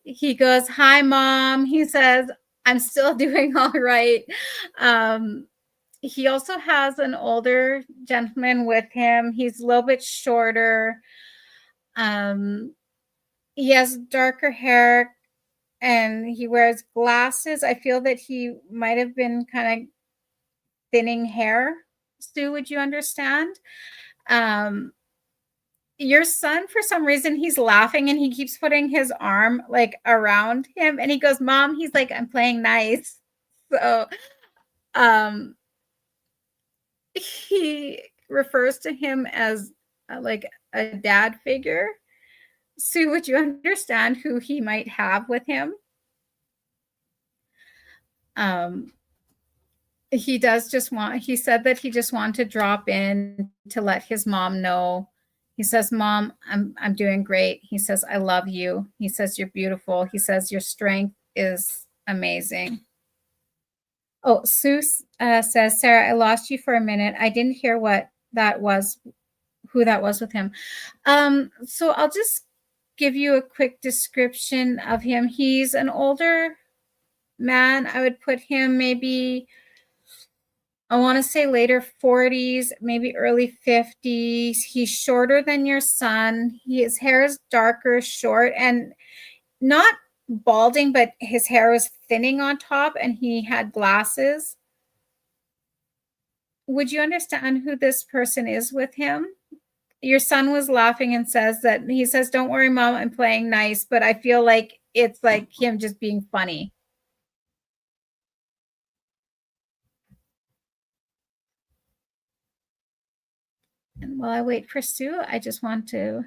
He goes, "Hi, mom." He says, "I'm still doing all right." Um, he also has an older gentleman with him. He's a little bit shorter. Um, he has darker hair and he wears glasses. I feel that he might have been kind of thinning hair. Stu, would you understand? Um, your son, for some reason, he's laughing and he keeps putting his arm like around him and he goes, "Mom," he's like, "I'm playing nice." So um he refers to him as like a dad figure. Sue, would you understand who he might have with him? Um, he does just want, he said that he just wanted to drop in to let his mom know. He says, "Mom, I'm doing great." He says, "I love you." He says, "You're beautiful." He says, "Your strength is amazing." Oh, Sue says, "Sarah, I lost you for a minute. I didn't hear what that was, who that was with him." So I'll just give you a quick description of him. He's an older man. I would put him maybe, I want to say later 40s, maybe early 50s. He's shorter than your son. His hair is darker, short, and not balding, but his hair was thinning on top, and he had glasses. Would you understand who this person is with him? Your son was laughing and says that, he says, "Don't worry, mom, I'm playing nice," but I feel like it's like him just being funny. And while I wait for Sue, I just want to,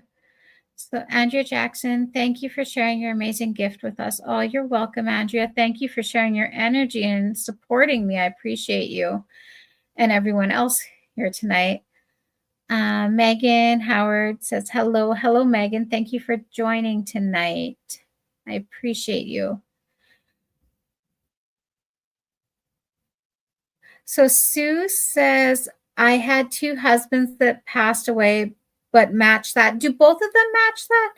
so Andrea Jackson, thank you for sharing your amazing gift with us. Oh, you're welcome, Andrea. Thank you for sharing your energy and supporting me. I appreciate you and everyone else here tonight. Megan Howard says, "Hello. Hello, Megan. Thank you for joining tonight. I appreciate you." So Sue says, "I had two husbands that passed away, but match that." Do both of them match that?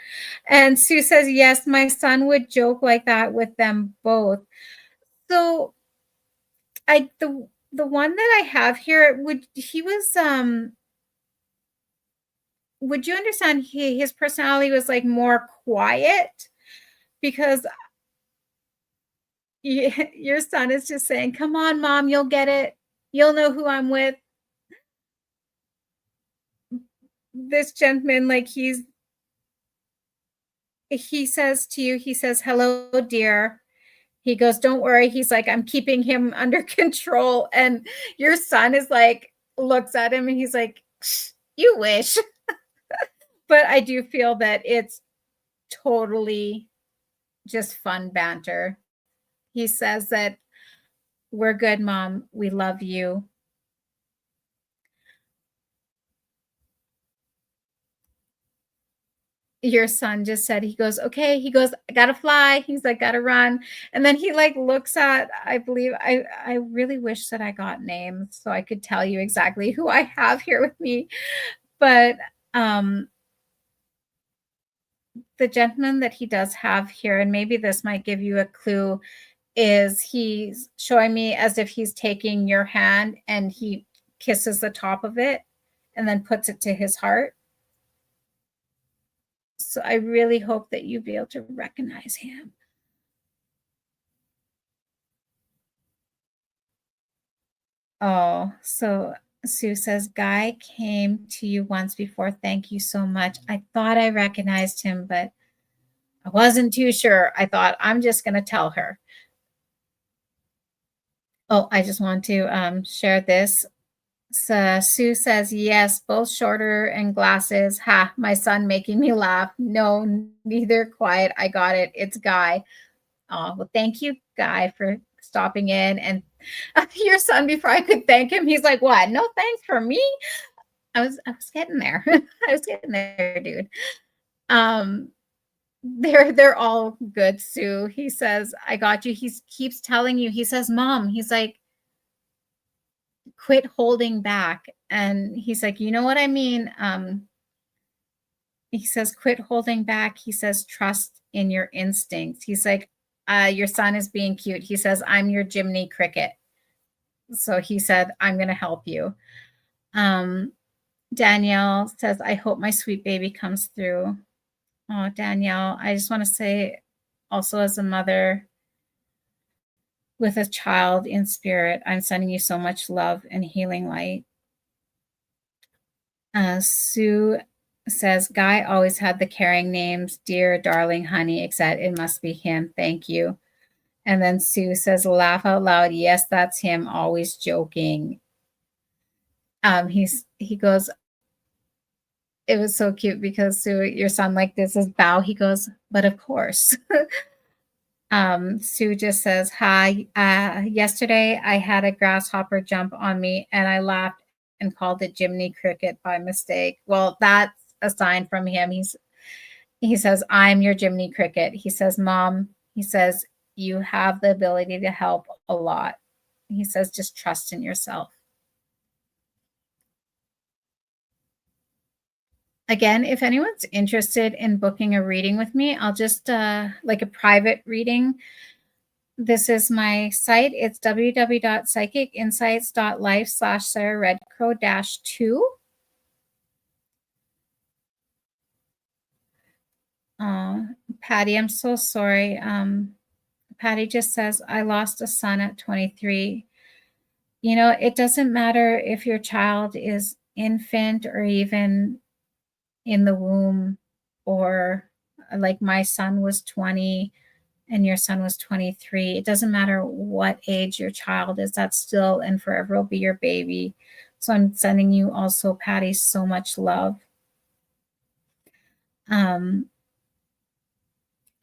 And Sue says, "Yes, my son would joke like that with them both." So the one that I have here, would he was would you understand his personality was like more quiet? Because your son is just saying, "Come on, mom, you'll get it. You'll know who I'm with." This gentleman, like he says to you, he says, "Hello, dear." He goes, "Don't worry." He's like, "I'm keeping him under control." And your son is like, looks at him and he's like, "You wish." But I do feel that it's totally just fun banter. He says that, "We're good, mom. We love you." Your son just said, he goes, "Okay." He goes, "I gotta fly." He's like, "Gotta run." And then he like looks at, I believe, I really wish that I got names so I could tell you exactly who I have here with me. But um the gentleman that he does have here, and maybe this might give you a clue, is he's showing me as if he's taking your hand and he kisses the top of it and then puts it to his heart. So I really hope that you be able to recognize him. Oh, so Sue says, "Guy came to you once before. Thank you so much. I thought I recognized him, but I wasn't too sure. I thought I'm just going to tell her." Oh, I just want to share this. So Sue says, "Yes, both shorter and glasses. Ha, my son making me laugh. No, neither. Quiet. I got it. It's Guy." Oh, well, thank you, Guy, for stopping in. And your son, before I could thank him, he's like, "What? No thanks for me?" I was getting there. I was getting there, dude. Um, they're all good, Sue. He says, "I got you." He keeps telling you, he says, "Mom," he's like, quit holding back. And he's like, you know what I mean? He says, quit holding back. He says, trust in your instincts. He's like, your son is being cute. He says, I'm your Jiminy Cricket. So he said, I'm going to help you. Danielle says, I hope my sweet baby comes through. Oh, Danielle, I just want to say also as a mother with a child in spirit, I'm sending you so much love and healing light. Sue says, Guy always had the caring names, dear, darling, honey, except it must be him. Thank you. And then Sue says, laugh out loud. Yes, that's him, always joking. He goes, it was so cute because Sue, your son like this is bow. He goes, but of course. Sue just says, hi. Yesterday I had a grasshopper jump on me and I laughed and called it Jiminy Cricket by mistake. Well, that's a sign from him. He says, I'm your Jiminy Cricket. He says, Mom, he says, you have the ability to help a lot. He says, just trust in yourself. Again, if anyone's interested in booking a reading with me, I'll just like a private reading. This is my site. It's www.psychicinsights.life/SarahRedcrow-2. Patty, I'm so sorry. Patty just says, I lost a son at 23. You know, it doesn't matter if your child is infant or even in the womb, or like my son was 20 and your son was 23. It doesn't matter what age your child is, that's still and forever will be your baby. So I'm sending you also, Patty, so much love.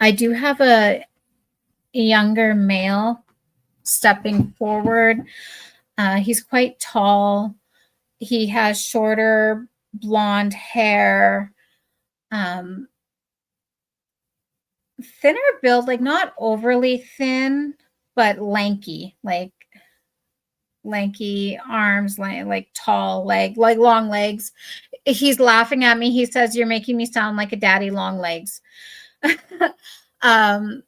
I do have a younger male stepping forward. He's quite tall. He has shorter blonde hair, thinner build, like not overly thin, but lanky, like lanky arms, like tall leg, like long legs. He's laughing at me. He says, you're making me sound like a daddy long legs. I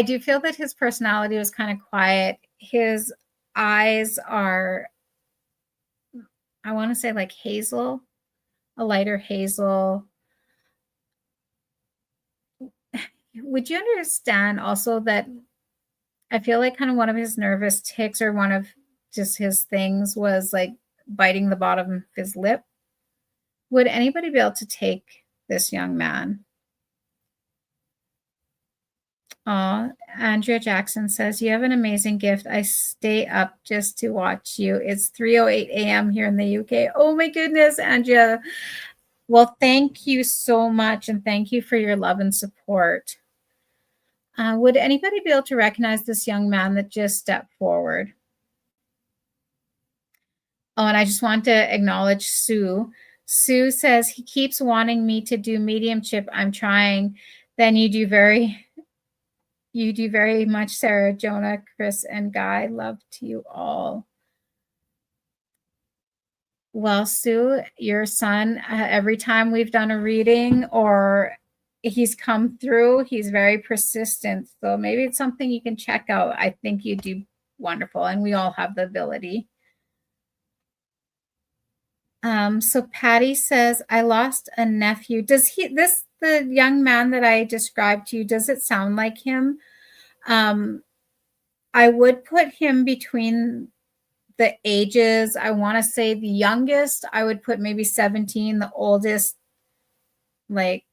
do feel that his personality was kind of quiet. His eyes are, I want to say like hazel, a lighter hazel. Would you understand also that I feel like kind of one of his nervous tics or one of just his things was like biting the bottom of his lip? Would anybody be able to take this young man? Andrea Jackson says, you have an amazing gift. I stay up just to watch you. It's 3:08 a.m. here in the UK. Oh my goodness, Andrea. Well, thank you so much. And thank you for your love and support. Would anybody be able to recognize this young man that just stepped forward? Oh, and I just want to acknowledge Sue. Sue says, he keeps wanting me to do mediumship. I'm trying. Then you do very much, Sarah, Jonah, Chris, and Guy. Love to you all. Well, Sue, your son, every time we've done a reading or he's come through, he's very persistent. So maybe it's something you can check out. I think you do wonderful, and we all have the ability. So Patty says, I lost a nephew. Does the young man that I described to you, does it sound like him? I would put him between the ages. I want to say the youngest, I would put maybe 17, the oldest, like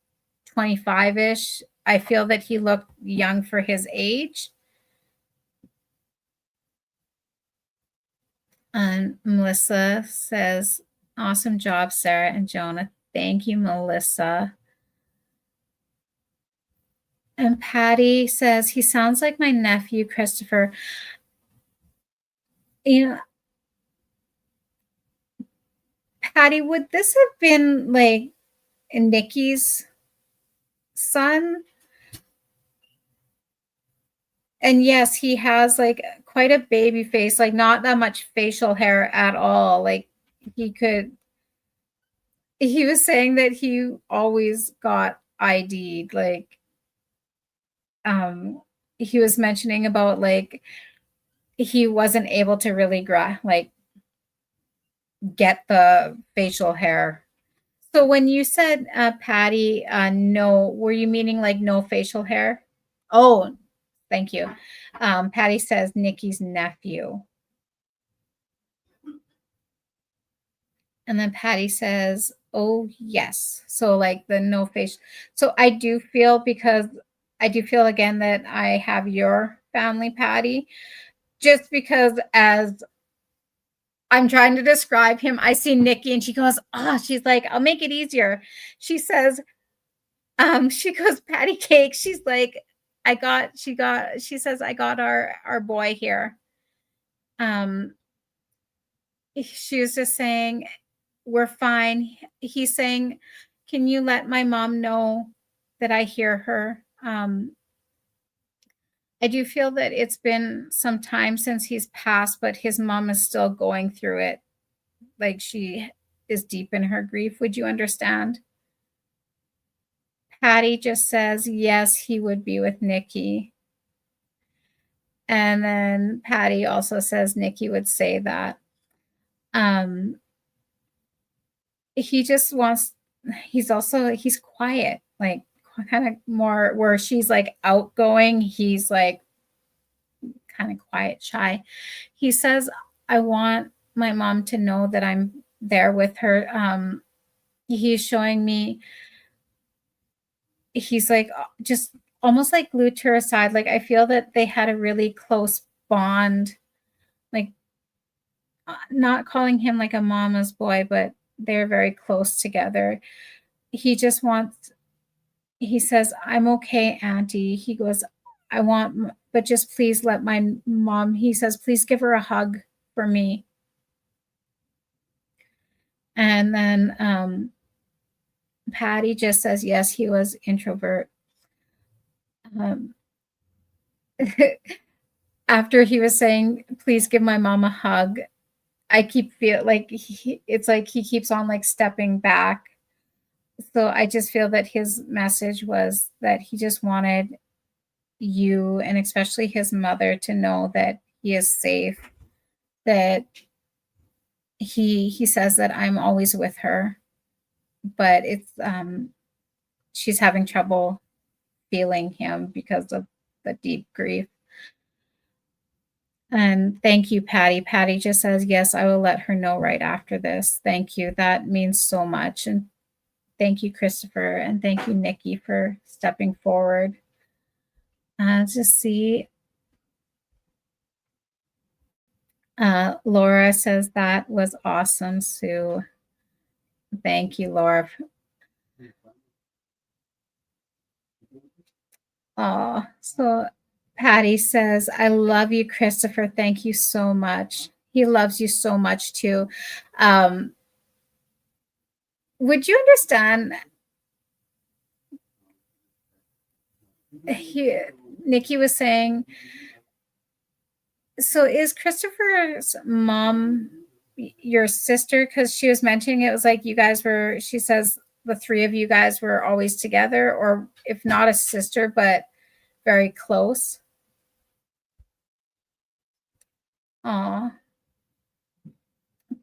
25-ish. I feel that he looked young for his age. And Melissa says, awesome job, Sarah and Jonah. Thank you, Melissa. And Patty says, he sounds like my nephew, Christopher. You know, Patty, would this have been like Nikki's son? And yes, he has like quite a baby face, like not that much facial hair at all. Like he could, he was saying that he always got ID'd. Like, um, he was mentioning about like he wasn't able to really like get the facial hair. So when you said Patty, no, were you meaning like no facial hair? Oh, thank you. Patty says Nikki's nephew. And then Patty says, oh, yes. So, like the no face. So, I do feel, because I do feel again that I have your family, Patty, just because as I'm trying to describe him, I see Nikki and she goes, oh, she's like, I'll make it easier. She says, she goes, Patty cake. She's like, she says, I got our boy here. She was just saying, we're fine. He's saying, can you let my mom know that I hear her? I do feel that it's been some time since he's passed, but his mom is still going through it. Like she is deep in her grief. Would you understand? Patty just says, yes, he would be with Nikki. And then Patty also says Nikki would say that. He just wants, he's quiet, like kind of more where she's like outgoing. He's like kind of quiet, shy. He says, I want my mom to know that I'm there with her. He's showing me, he's like just almost like glued to her side. Like I feel that they had a really close bond, like not calling him like a mama's boy, but they're very close together. He just wants, he says, I'm okay, Auntie. He goes, I want, but just please let my mom, he says, please give her a hug for me. And then Patty just says, yes, he was introvert. After he was saying, please give my mom a hug, I keep feel like it's like he keeps on like stepping back. So I just feel that his message was that he just wanted you, and especially his mother, to know that he is safe, that he says that I'm always with her, but it's she's having trouble feeling him because of the deep grief. And thank you, Patty. Patty just says, yes, I will let her know right after this. Thank you. That means so much. And thank you, Christopher. And thank you, Nikki, for stepping forward. Just see. Laura says that was awesome, Sue. Thank you, Laura. Oh, so Patty says, I love you, Christopher. Thank you so much. He loves you so much too. Would you understand? Nikki was saying, so is Christopher's mom your sister? Because she was mentioning it was like you guys were, she says the three of you guys were always together, or if not a sister, but very close. Aw.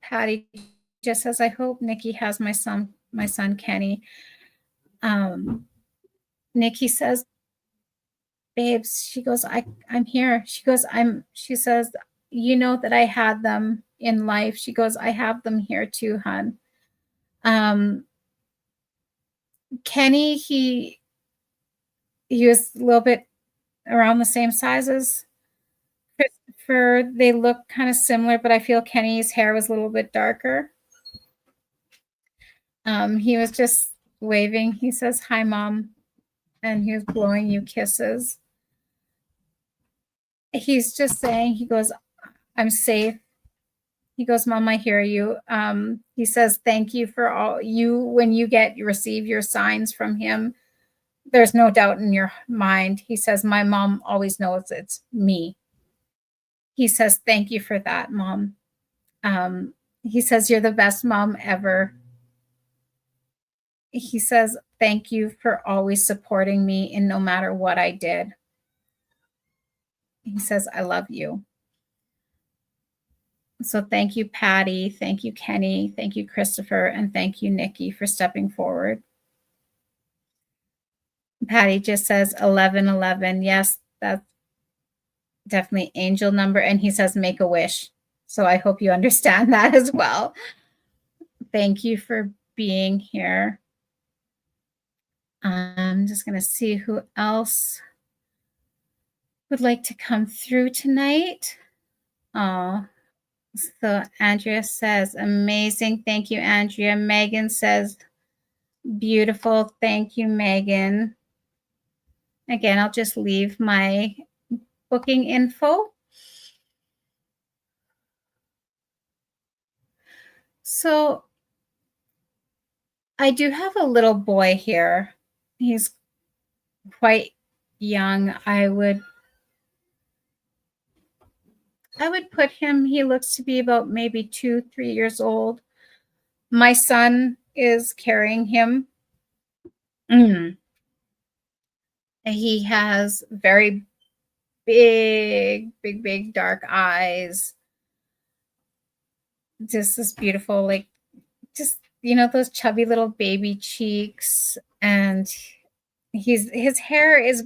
Patty just says, I hope Nikki has my son Kenny. Nikki says, babes, she goes, I'm here. She says, you know that I had them in life. She goes, I have them here too, hon. Kenny, he was a little bit around the same size as Christopher. They look kind of similar, but I feel Kenny's hair was a little bit darker. He was just waving. He says, hi, Mom. And he was blowing you kisses. He's just saying, he goes, I'm safe. He goes, Mom, I hear you. He says, thank you for all you, when you receive your signs from him, there's no doubt in your mind. He says, my mom always knows it's me. He says, "Thank you for that, Mom." He says, "You're the best mom ever." He says, "Thank you for always supporting me in no matter what I did." He says, "I love you." So thank you, Patty. Thank you, Kenny. Thank you, Christopher. And thank you, Nikki, for stepping forward. Patty just says 1111. Yes, that's definitely angel number. And he says, make a wish. So I hope you understand that as well. Thank you for being here. I'm just going to see who else would like to come through tonight. Oh, so Andrea says, amazing. Thank you, Andrea. Megan says, beautiful. Thank you, Megan. Again, I'll just leave my booking info. So I do have a little boy here. He's quite young. I would put him, he looks to be about maybe 2-3 years old. My son is carrying him. He has very big dark eyes. Just this beautiful, like, just, those chubby little baby cheeks. And his hair is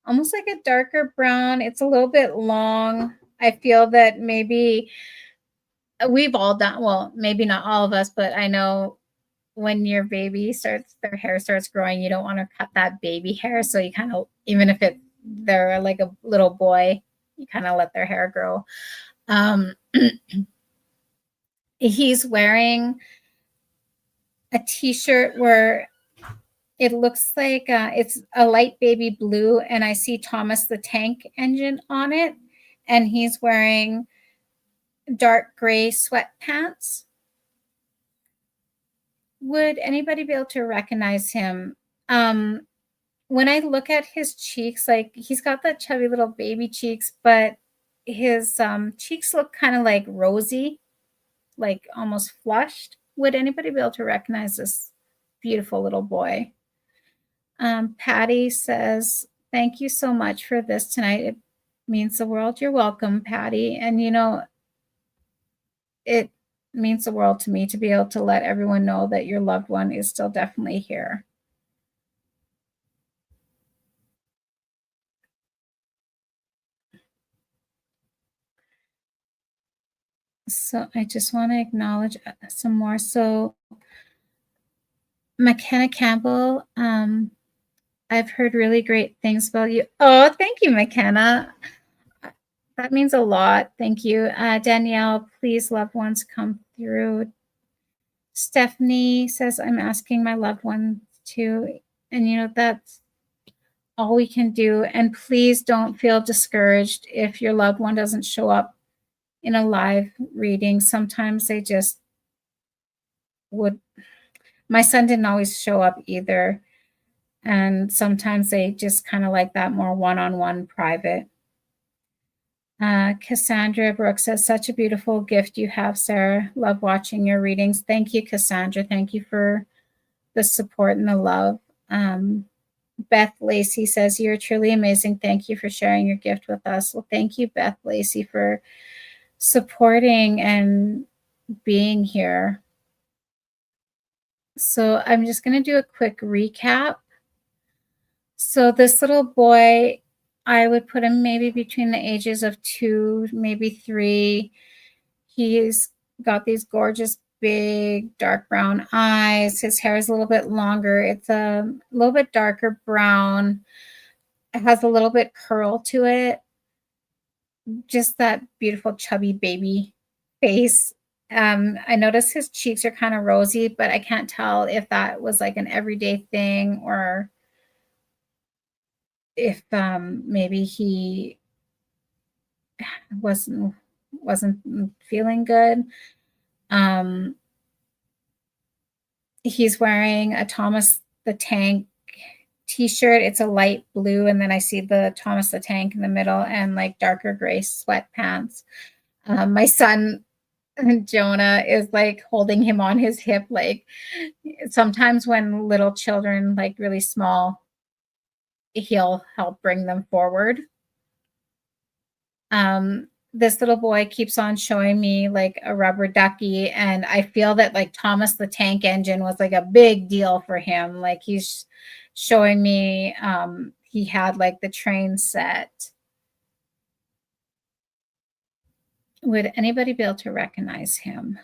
almost like a darker brown. It's a little bit long. I feel that maybe we've all done, well, maybe not all of us, but I know when your baby their hair starts growing, you don't want to cut that baby hair. So you kind of, even if they're like a little boy, you kind of let their hair grow. He's wearing a t-shirt where it looks like it's a light baby blue, and I see Thomas the Tank Engine on it, and he's wearing dark gray sweatpants. Would anybody be able to recognize him? When I look at his cheeks, like, he's got that chubby little baby cheeks, but his cheeks look kind of like rosy, like almost flushed. Would anybody be able to recognize this beautiful little boy? Patty says, thank you so much for this tonight. It means the world. You're welcome, Patty. And it means the world to me to be able to let everyone know that your loved one is still definitely here. So I just want to acknowledge some more. So McKenna Campbell, I've heard really great things about you. Oh, thank you, McKenna. That means a lot. Thank you. Danielle, please, loved ones, come through. Stephanie says, I'm asking my loved ones to, and that's all we can do. And please don't feel discouraged if your loved one doesn't show up in a live reading. Sometimes they just would. My son didn't always show up either. And sometimes they just kind of like that more one-on-one private. Cassandra Brooks says, such a beautiful gift you have, Sarah. Love watching your readings. Thank you, Cassandra. Thank you for the support and the love. Beth Lacey says, you're truly amazing. Thank you for sharing your gift with us. Well, thank you, Beth Lacey, for supporting and being here. So I'm just going to do a quick recap. So this little boy, I would put him maybe between the ages of 2, maybe 3. He's got these gorgeous, big, dark brown eyes. His hair is a little bit longer. It's a little bit darker brown. It has a little bit curl to it. Just that beautiful, chubby baby face. I notice his cheeks are kind of rosy, but I can't tell if that was like an everyday thing or if maybe he wasn't feeling good. He's wearing a Thomas the Tank t-shirt. It's a light blue, and then I see the Thomas the Tank in the middle, and like darker gray sweatpants. My son Jonah is like holding him on his hip. Like sometimes when little children, like really small, he'll help bring them forward. This little boy keeps on showing me like a rubber ducky, and I feel that like Thomas the Tank Engine was like a big deal for him. Like he's showing me he had like the train set. Would anybody be able to recognize him?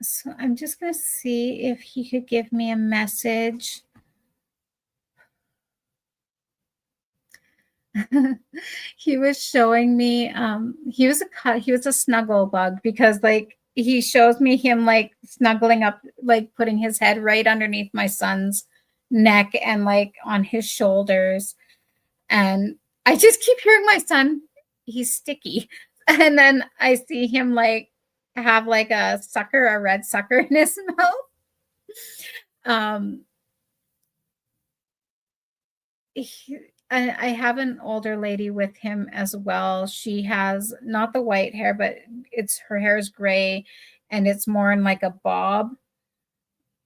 So I'm just going to see if he could give me a message. He was showing me he was a snuggle bug, because like he shows me him like snuggling up, like putting his head right underneath my son's neck and like on his shoulders. And I just keep hearing my son, he's sticky. And then I see him like have like a red sucker in his mouth. Um he, I have an older lady with him as well. She has not the white hair, but it's her hair is gray and it's more in like a bob.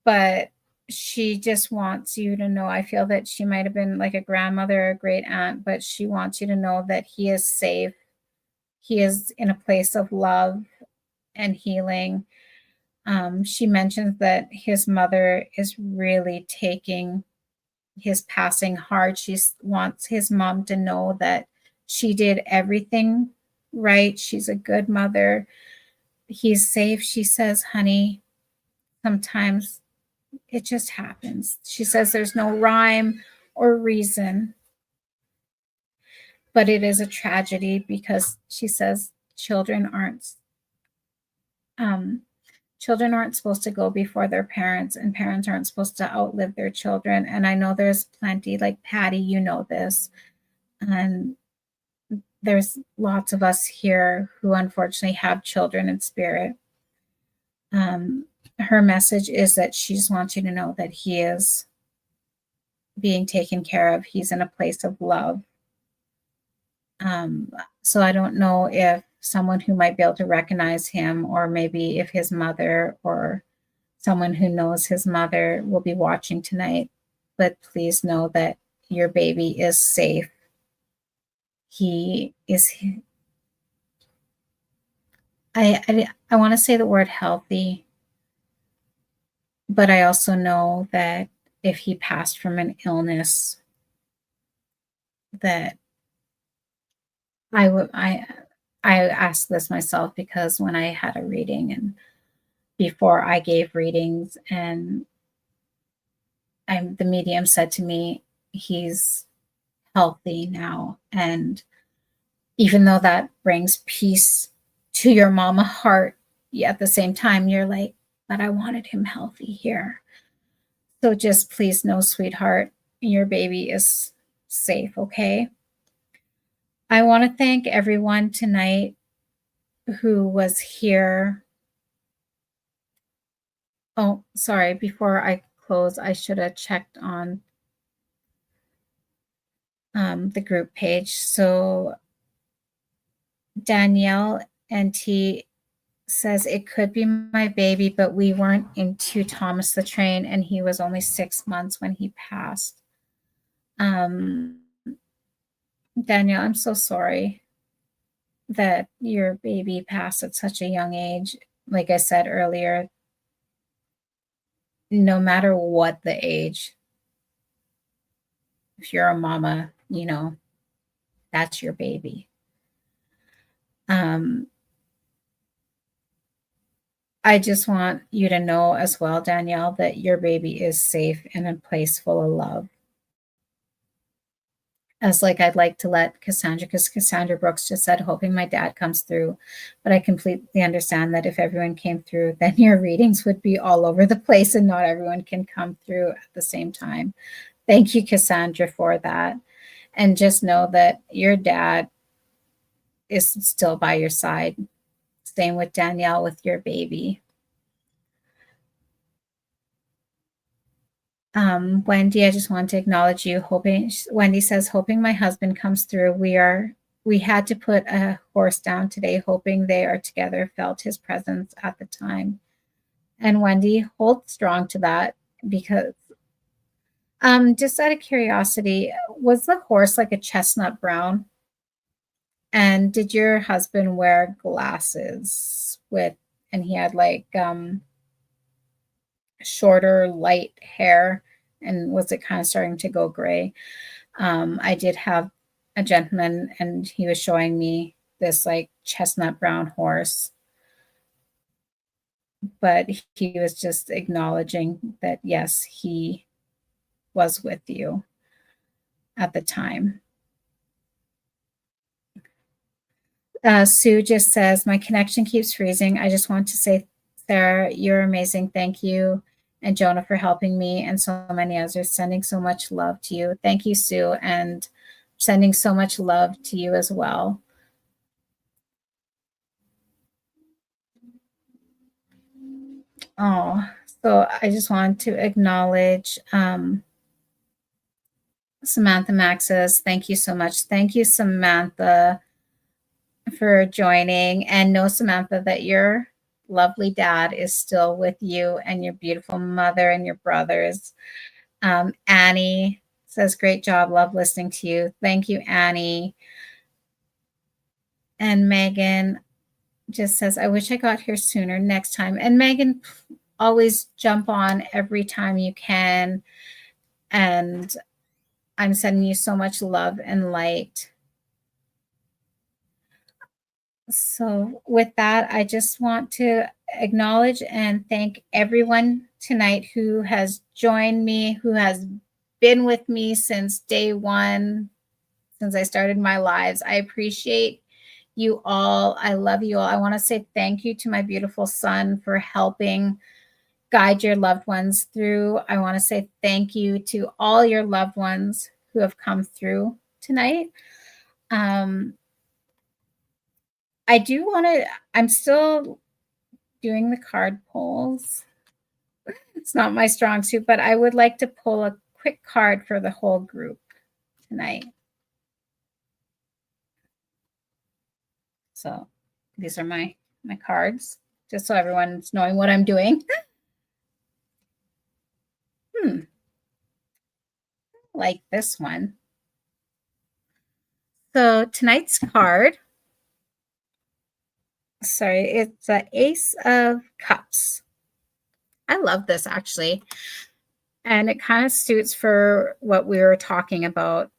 But she just wants you to know. I feel that she might have been like a grandmother or a great aunt, but she wants you to know that he is safe. He is in a place of love and healing. She mentions that his mother is really taking his passing hard. She wants his mom to know that she did everything right. She's a good mother. He's safe. She says, honey, sometimes it just happens. She says there's no rhyme or reason, but it is a tragedy, because she says um, children aren't supposed to go before their parents, and parents aren't supposed to outlive their children. And I know there's plenty, like Patty, you know this, and there's lots of us here who unfortunately have children in spirit. Her message is that she just wants you to know that he is being taken care of. He's in a place of love. So I don't know if someone who might be able to recognize him, or maybe if his mother or someone who knows his mother will be watching tonight. But please know that your baby is safe. He is, I want to say the word healthy, but I also know that if he passed from an illness, that I asked this myself, because when I had a reading and before I gave readings, and the medium said to me, he's healthy now. And even though that brings peace to your mama heart, at the same time, you're like, but I wanted him healthy here. So just please know, sweetheart, your baby is safe, okay? I want to thank everyone tonight who was here. Oh, sorry, before I close, I should have checked on the group page. So Danielle NT says it could be my baby, but we weren't into Thomas the Train, and he was only 6 months when he passed. Danielle, I'm so sorry that your baby passed at such a young age. Like I said earlier, no matter what the age, if you're a mama, you know, that's your baby. I just want you to know as well, Danielle, that your baby is safe and in a place full of love. as like I'd like to let Cassandra, because Cassandra Brooks just said, hoping my dad comes through. But I completely understand that if everyone came through, then your readings would be all over the place and not everyone can come through at the same time. Thank you, Cassandra, for that. And just know that your dad is still by your side. Same with Danielle with your baby. Wendy, I just want to acknowledge you. Wendy says, hoping my husband comes through. We had to put a horse down today, hoping they are together, felt his presence at the time. And Wendy, hold strong to that, because just out of curiosity, was the horse like a chestnut brown? And did your husband wear glasses and he had like shorter, light hair? And was it kind of starting to go gray? I did have a gentleman and he was showing me this like chestnut brown horse, but he was just acknowledging that, yes, he was with you at the time. Sue just says, my connection keeps freezing. I just want to say, Sarah, you're amazing. Thank you. And Jonah for helping me, and so many others. Sending so much love to you. Thank you, Sue, and sending so much love to you as well. Oh, so I just want to acknowledge Samantha Maxis. Thank you so much. Thank you, Samantha, for joining. And know, Samantha, that your lovely dad is still with you, and your beautiful mother and your brothers. Annie says, great job. Love listening to you. Thank you, Annie. And Megan just says, I wish I got here sooner next time. And Megan, always jump on every time you can. And I'm sending you so much love and light. So with that, I just want to acknowledge and thank everyone tonight who has joined me, who has been with me since day one, since I started my lives. I appreciate you all. I love you all. I want to say thank you to my beautiful son for helping guide your loved ones through. I want to say thank you to all your loved ones who have come through tonight. I do want to, I'm still doing the card pulls. It's not my strong suit, but I would like to pull a quick card for the whole group tonight. So these are my cards, just so everyone's knowing what I'm doing. Like this one. So tonight's card, it's the Ace of Cups. I love this, actually. And it kind of suits for what we were talking about.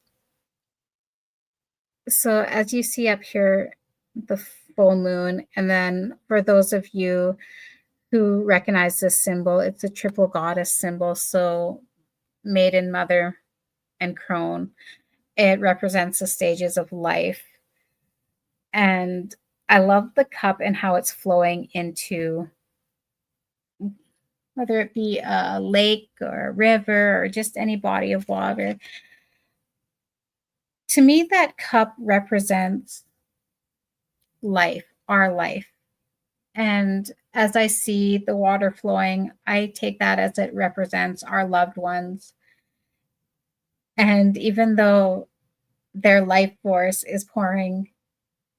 So as you see up here, the full moon. And then for those of you who recognize this symbol, it's a triple goddess symbol. So maiden, mother, and crone. It represents the stages of life. And I love the cup and how it's flowing into, whether it be a lake or a river or just any body of water. To me, that cup represents life, our life. And as I see the water flowing, I take that as it represents our loved ones. And even though their life force is pouring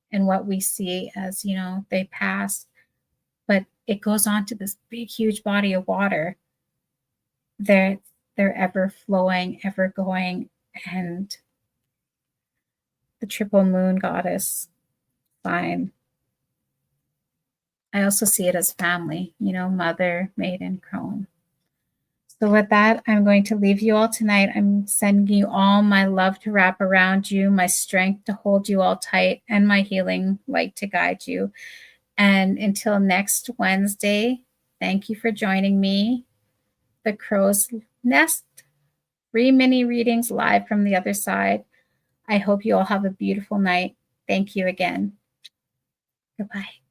in what we see as, they pass, but it goes on to this big, huge body of water. They're ever flowing, ever going. And the triple moon goddess sign, I also see it as family, mother, maiden, crone. So with that, I'm going to leave you all tonight. I'm sending you all my love to wrap around you, my strength to hold you all tight, and my healing light to guide you. And until next Wednesday, thank you for joining me. The Crow's Nest, 3 mini readings live from the other side. I hope you all have a beautiful night. Thank you again. Goodbye.